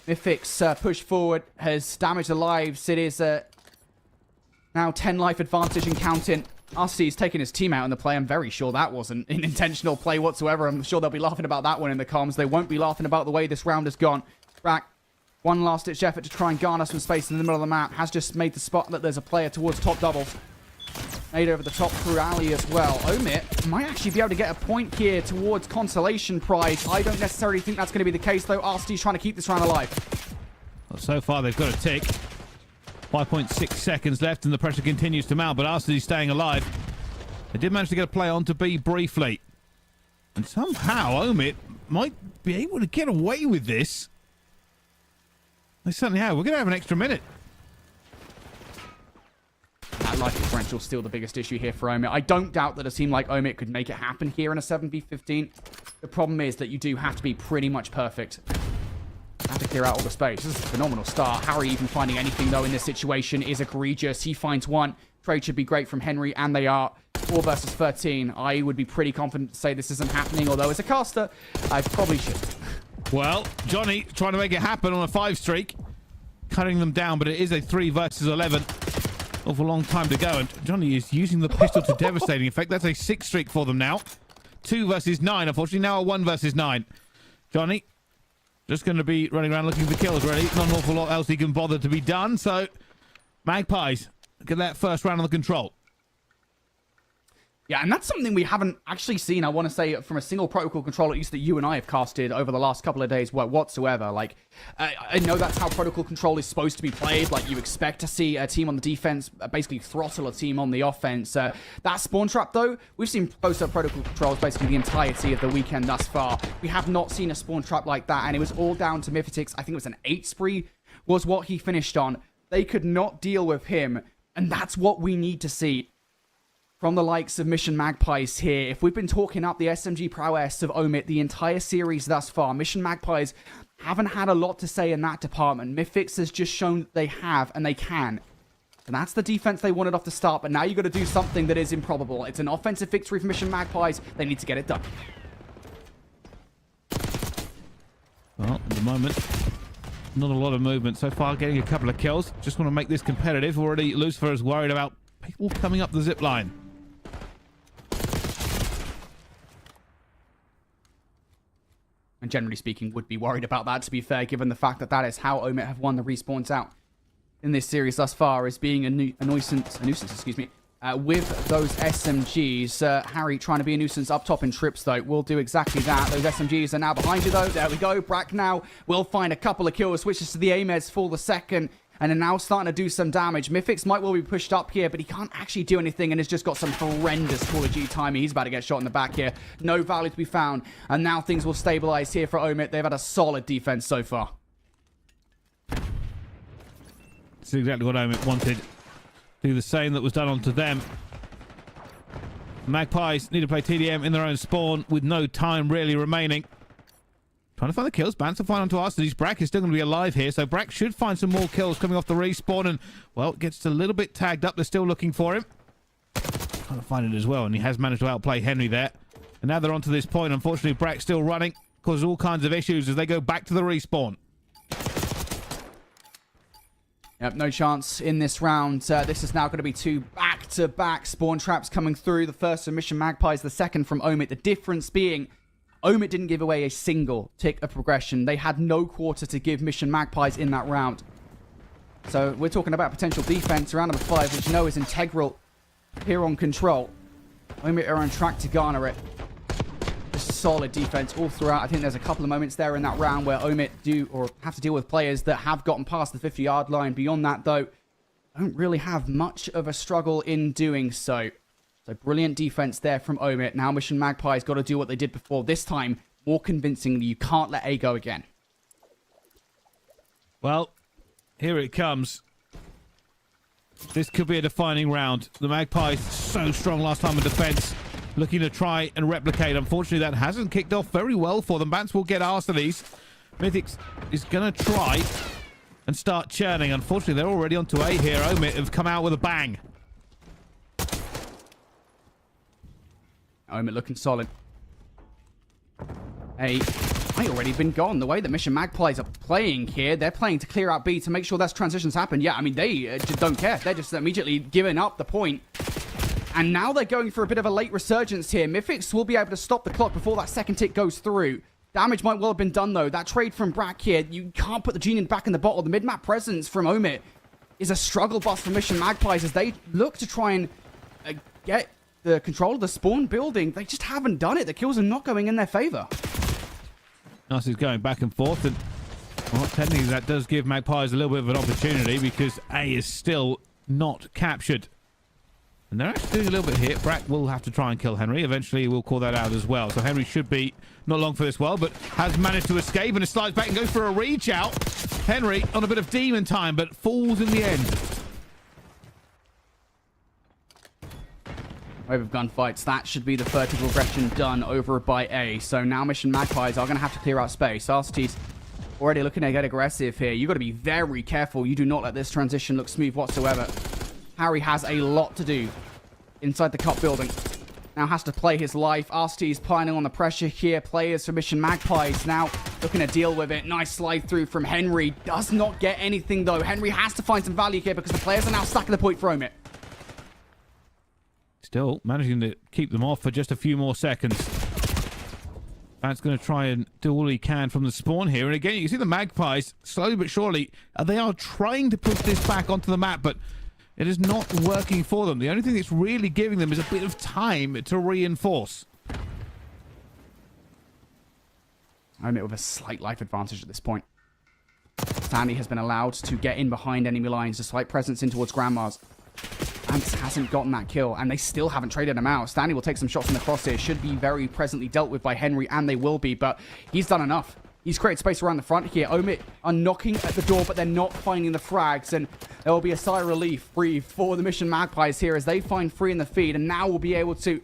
Mythic's push forward has damaged the lives. It is now 10 life advantage and counting. RC's taking his team out in the play. I'm very sure that wasn't an intentional play whatsoever. I'm sure they'll be laughing about that one in the comms. They won't be laughing about the way this round has gone. Rack, one last-ditch effort to try and garner some space in the middle of the map. Has just made the spot that there's a player towards top doubles. Made over the top through alley as well. Omit might actually be able to get a point here towards consolation prize. I don't necessarily think that's going to be the case, though. RC's trying to keep this round alive. Well, so far, they've got a tick. 5.6 seconds left, and the pressure continues to mount, but RC's staying alive. They did manage to get a play on to B briefly. And somehow, Omit might be able to get away with this. They certainly have. We're going to have an extra minute. That life differential is still the biggest issue here for Omit. I don't doubt that a team like Omit could make it happen here in a 7v15. The problem is that you do have to be pretty much perfect. Have to clear out all the space. This is a phenomenal start. Harry even finding anything, though, in this situation is egregious. He finds one. Trade should be great from Henry, and they are. 4 versus 13. I would be pretty confident to say this isn't happening, although as a caster, I probably should. Well, Johnny trying to make it happen on a 5 streak. Cutting them down, but it is a 3 versus 11. Awful long time to go, and Johnny is using the pistol to devastating effect. That's a 6 streak for them now. 2 versus 9, unfortunately. Now a 1 versus 9. Johnny just going to be running around looking for kills, really. Not an awful lot else he can bother to be done, so Magpies get that first round on the control. Yeah, and that's something we haven't actually seen, I want to say, from a single protocol control, at least that you and I have casted over the last couple of days whatsoever. Like, I know that's how protocol control is supposed to be played. Like, you expect to see a team on the defense basically throttle a team on the offense. That spawn trap, though, we've seen close-up protocol controls basically the entirety of the weekend thus far. We have not seen a spawn trap like that, and it was all down to Mythitics. I think it was an 8 spree was what he finished on. They could not deal with him, and that's what we need to see from the likes of Mission Magpies here. If we've been talking up the SMG prowess of Omit the entire series thus far, Mission Magpies haven't had a lot to say in that department. Mythics has just shown that they have and they can. And that's the defense they wanted off the start, but now you've got to do something that is improbable. It's an offensive victory for Mission Magpies. They need to get it done. Well, at the moment, not a lot of movement so far, getting a couple of kills. Just want to make this competitive. Already Lucifer is worried about people coming up the zip line. And generally speaking, would be worried about that, to be fair, given the fact that that is how Omit have won the respawns out in this series thus far, as being a nuisance, with those SMGs. Harry trying to be a nuisance up top in trips, though, will do exactly that. Those SMGs are now behind you, though. There we go. Brack now will find a couple of kills, switches to the AMES for the second. and are now starting to do some damage. Mythics might well be pushed up here, but he can't actually do anything and has just got some horrendous Call of Duty timing. He's about to get shot in the back here. No value to be found, and now things will stabilize here for Omit. They've had a solid defense so far. This is exactly what Omit wanted. Do the same that was done onto them. Magpies need to play TDM in their own spawn with no time really remaining. Trying to find the kills. Bants will find onto Arsenes. Brack is still going to be alive here, so Brack should find some more kills coming off the respawn, and, well, gets a little bit tagged up. They're still looking for him. Trying to find it as well, and he has managed to outplay Henry there. And now they're onto this point. Unfortunately, Brack's still running. Causes all kinds of issues as they go back to the respawn. Yep, no chance in this round. This is now going to be 2 back-to-back spawn traps coming through. The first from Mission Magpies, the second from Omit. The difference being, Omit didn't give away a single tick of progression. They had no quarter to give Mission Magpies in that round. So we're talking about potential defense. Round number 5, which you know is integral here on Control. Omit are on track to garner it. Just solid defense all throughout. I think there's a couple of moments there in that round where Omit do or have to deal with players that have gotten past the 50-yard line. Beyond that, though, don't really have much of a struggle in doing so. So brilliant defense there from Omit. Now Mission Magpies got to do what they did before. This time, more convincingly, you can't let A go again. Well, here it comes. This could be a defining round. The Magpies so strong last time in defense. Looking to try and replicate. Unfortunately, that hasn't kicked off very well for them. Bants will get Arsenes. Mythics is going to try and start churning. Unfortunately, they're already onto A here. Omit have come out with a bang. Omit looking solid. A might already been gone. The way that Mission Magpies are playing here, they're playing to clear out B to make sure those transitions happen. Yeah, I mean, they just don't care. They're just immediately giving up the point. And now they're going for a bit of a late resurgence here. Mythics will be able to stop the clock before that second tick goes through. Damage might well have been done, though. That trade from Brack here, you can't put the genie back in the bottle. The mid-map presence from Omit is a struggle bus for Mission Magpies as they look to try and get the control of the spawn building. They just haven't done it. The kills are not going in their favor. Nice is going back and forth, and well, technically that does give Magpies a little bit of an opportunity because A is still not captured. And they're actually doing a little bit here. Brack will have to try and kill Henry. Eventually, we'll call that out as well. So Henry should be not long for this world, but has managed to escape and it slides back and goes for a reach out. Henry on a bit of demon time, but falls in the end. Wave of gunfights. That should be the vertical progression done over by A. So now Mission Magpies are going to have to clear out space. Arsenes already looking to get aggressive here. You've got to be very careful. You do not let this transition look smooth whatsoever. Harry has a lot to do inside the cup building. Now has to play his life. Arsenes piling on the pressure here. Players for Mission Magpies now looking to deal with it. Nice slide through from Henry. Does not get anything, though. Henry has to find some value here because the players are now stacking the point for Omit. Still managing to keep them off for just a few more seconds. Bant's going to try and do all he can from the spawn here. And again, you can see the Magpies, slowly but surely, they are trying to push this back onto the map, but it is not working for them. The only thing it's really giving them is a bit of time to reinforce. Omit with a slight life advantage at this point. Stanley has been allowed to get in behind enemy lines, a slight presence in towards Grandma's. Bants hasn't gotten that kill, and they still haven't traded him out. Stanley will take some shots from the crosshair. Should be very presently dealt with by Henry, and they will be, but he's done enough. He's created space around the front here. Omit are knocking at the door, but they're not finding the frags, and there will be a sigh of relief breathed for the Mission Magpies here as they find free in the feed, and now will be able to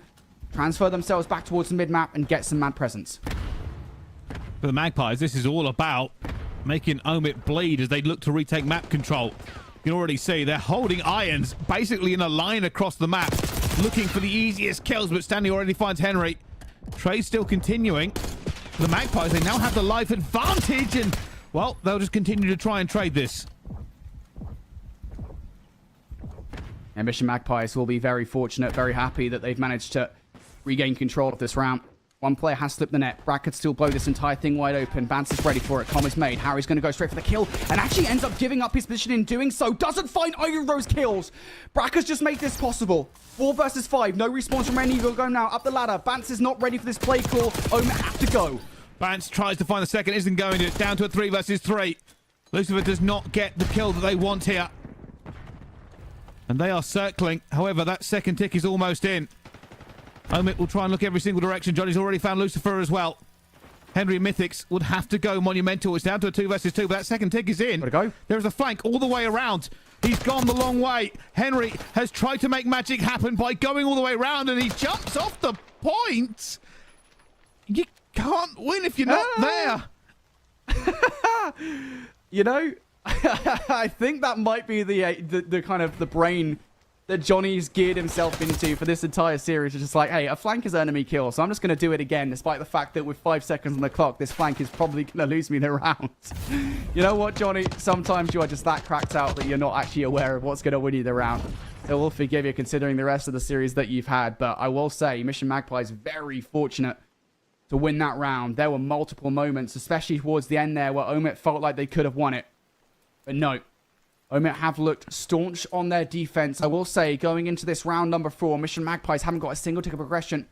transfer themselves back towards the mid-map and get some mad presence. For the Magpies, this is all about making Omit bleed as they look to retake map control. You can already see they're holding irons basically in a line across the map, looking for the easiest kills, but Stanley already finds Henry. Trade still continuing. The Magpies, they now have the life advantage, and, well, they'll just continue to try and trade this. And Mission Magpies will be very fortunate, very happy that they've managed to regain control of this round. One player has slipped the net. Brack could still blow this entire thing wide open. Bants is ready for it. Com is made. Harry's going to go straight for the kill and actually ends up giving up his position in doing so. Doesn't find either of those kills. Brack has just made this possible. 4 versus 5. No response from any. We'll go now up the ladder. Bants is not ready for this play call. Omit have to go. Bants tries to find the second. Isn't going to. Down to a 3 versus 3. Lucifer does not get the kill that they want here. And they are circling. However, that second tick is almost in. Omit will try and look every single direction. Johnny's already found Lucifer as well. Henry and Mythics would have to go monumental. It's down to a 2 versus 2, but that second tick is in. Gotta go. There's a flank all the way around. He's gone the long way. Henry has tried to make magic happen by going all the way around, and he jumps off the point. You can't win if you're not there. You know, I think that might be the kind of the brain that Johnny's geared himself into for this entire series. It's just like, hey, a flank is earning me kill, so I'm just going to do it again, despite the fact that with 5 seconds on the clock, this flank is probably going to lose me the round. You know what, Johnny? Sometimes you are just that cracked out that you're not actually aware of what's going to win you the round. So we'll forgive you considering the rest of the series that you've had, but I will say, Mission Magpie is very fortunate to win that round. There were multiple moments, especially towards the end there, where Omit felt like they could have won it. But no. Omit have looked staunch on their defense. I will say, going into this round number 4, Mission Magpies haven't got a single tick of progression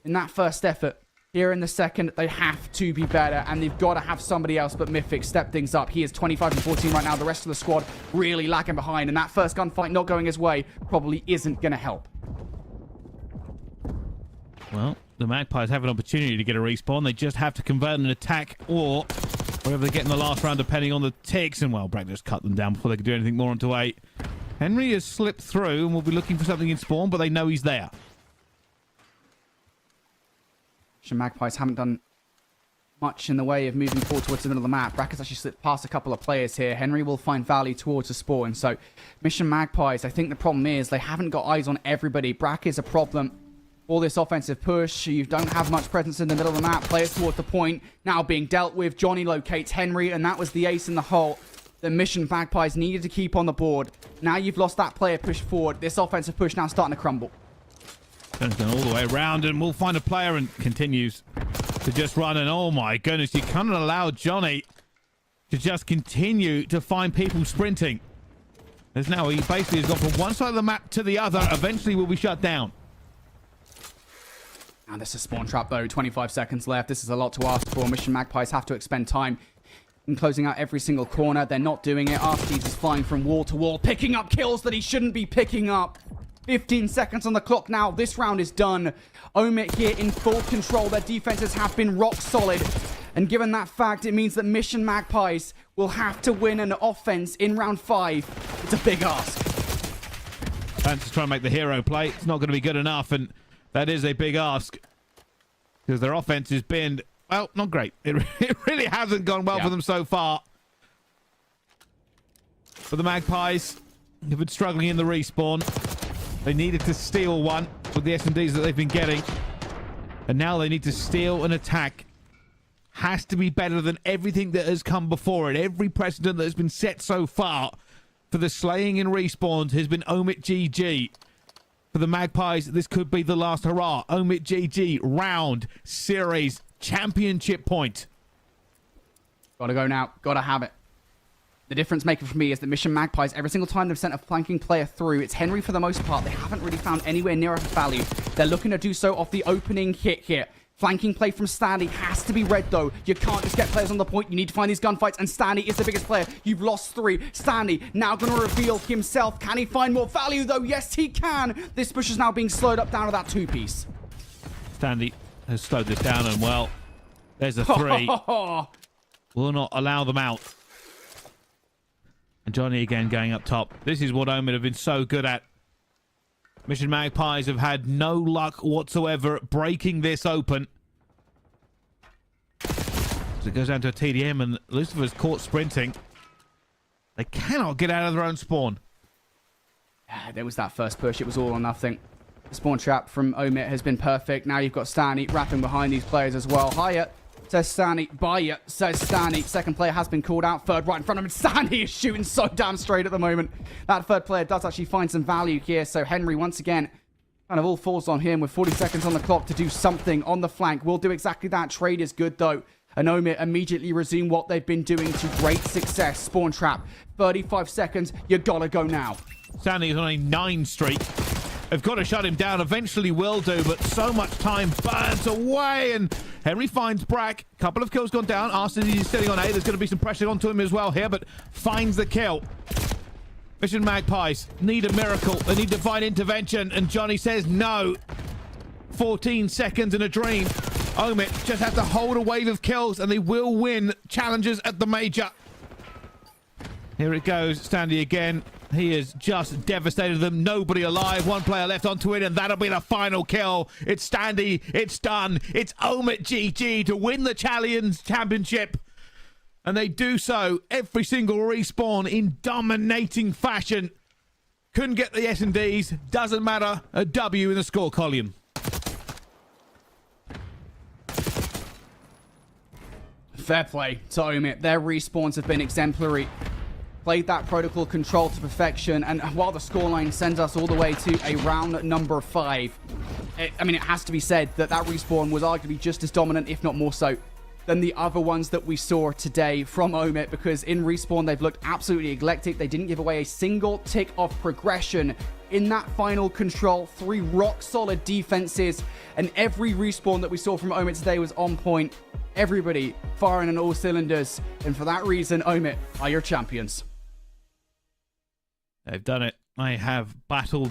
in that first effort. Here in the second, they have to be better, and they've got to have somebody else but Mythic step things up. He is 25 and 14 right now. The rest of the squad really lagging behind, and that first gunfight not going his way probably isn't going to help. Well, the Magpies have an opportunity to get a respawn. They just have to convert an attack or whatever they get in the last round, depending on the ticks. And, well, Bragg just cut them down before they could do anything more onto 8. Henry has slipped through and will be looking for something in spawn, but they know he's there. Magpies haven't done much in the way of moving forward towards the middle of the map. Bragg has actually slipped past a couple of players here. Henry will find value towards the spawn. So, Mission Magpies, I think the problem is they haven't got eyes on everybody. Bragg is a problem. All this offensive push, you don't have much presence in the middle of the map. Players towards the point, now being dealt with. Johnny locates Henry, and that was the ace in the hole. The Mission Magpies needed to keep on the board. Now you've lost that player push forward. This offensive push now starting to crumble. Johnny's going all the way around, and we'll find a player and continues to just run. And oh my goodness, you can't allow Johnny to just continue to find people sprinting. As now he basically has gone from one side of the map to the other. Eventually will be shut down. And this is spawn trap though, 25 seconds left. This is a lot to ask for. Mission Magpies have to expend time in closing out every single corner. They're not doing it. Arsteeds is flying from wall to wall, picking up kills that he shouldn't be picking up. 15 seconds on the clock now. This round is done. Omit here in full control. Their defenses have been rock solid. And given that fact, it means that Mission Magpies will have to win an offense in round 5. It's a big ask. Vance is trying to make the hero play. It's not going to be good enough, and that is a big ask. Because their offense has been, well, not great. It really hasn't gone well for them so far. But the Magpies have been struggling in the respawn. They needed to steal one with the S&Ds that they've been getting. And now they need to steal an attack. Has to be better than everything that has come before it. Every precedent that has been set so far for the slaying and respawns has been Omit GG. For the Magpies, this could be the last hurrah. Omit GG, round, series, championship point. Gotta go now. Gotta have it. The difference maker for me is that Mission Magpies, every single time they've sent a flanking player through, it's Henry for the most part. They haven't really found anywhere near enough value. They're looking to do so off the opening hit here. Flanking play from Stanley has to be read, though. You can't just get players on the point. You need to find these gunfights, and Stanley is the biggest player. You've lost 3. Stanley now going to reveal himself. Can he find more value, though? Yes, he can. This push is now being slowed up down to that 2-piece. Stanley has slowed this down, and, well, there's a 3. Will not allow them out. And Johnny again going up top. This is what Omit have been so good at. Mission Magpies have had no luck whatsoever at breaking this open. So it goes down to a TDM, and Lucifer's caught sprinting. They cannot get out of their own spawn. There was that first push. It was all or nothing. The spawn trap from Omit has been perfect. Now you've got Stanley wrapping behind these players as well. Hiya, says Stanley. Buyer, says Stanley. Second player has been called out. Third right in front of him. Stanley is shooting so damn straight at the moment. That third player does actually find some value here. So Henry, once again, kind of all falls on him with 40 seconds on the clock to do something on the flank. Will do exactly that. Trade is good, though. And Omit immediately resume what they've been doing to great success. Spawn trap. 35 seconds. You gotta go now. Stanley is on a 9 streak. They've got to shut him down. Eventually will do, but so much time burns away, and Henry finds Brack. Couple of kills gone down. Arsene is sitting on A. There's going to be some pressure onto him as well here, but finds the kill. Mission Magpies need a miracle. They need divine intervention, and Johnny says no. 14 seconds in a dream. Omit just have to hold a wave of kills, and they will win challenges at the major. Here it goes. Standy again. He has just devastated them. Nobody alive. One player left on to win, and that'll be the final kill. It's Standy. It's done. It's Omit GG to win the Challenge Championship. And they do so every single respawn in dominating fashion. Couldn't get the S&Ds. Doesn't matter. A W in the score column. Fair play to Omit. Their respawns have been exemplary. Played that protocol control to perfection, and while the scoreline sends us all the way to a round number 5, it has to be said that that respawn was arguably just as dominant, if not more so, than the other ones that we saw today from Omit, because in respawn they've looked absolutely eclectic. They didn't give away a single tick of progression in that final control. 3 rock solid defenses, and every respawn that we saw from Omit today was on point. Everybody firing on all cylinders, and for that reason, Omit are your champions. They've done it. They have battled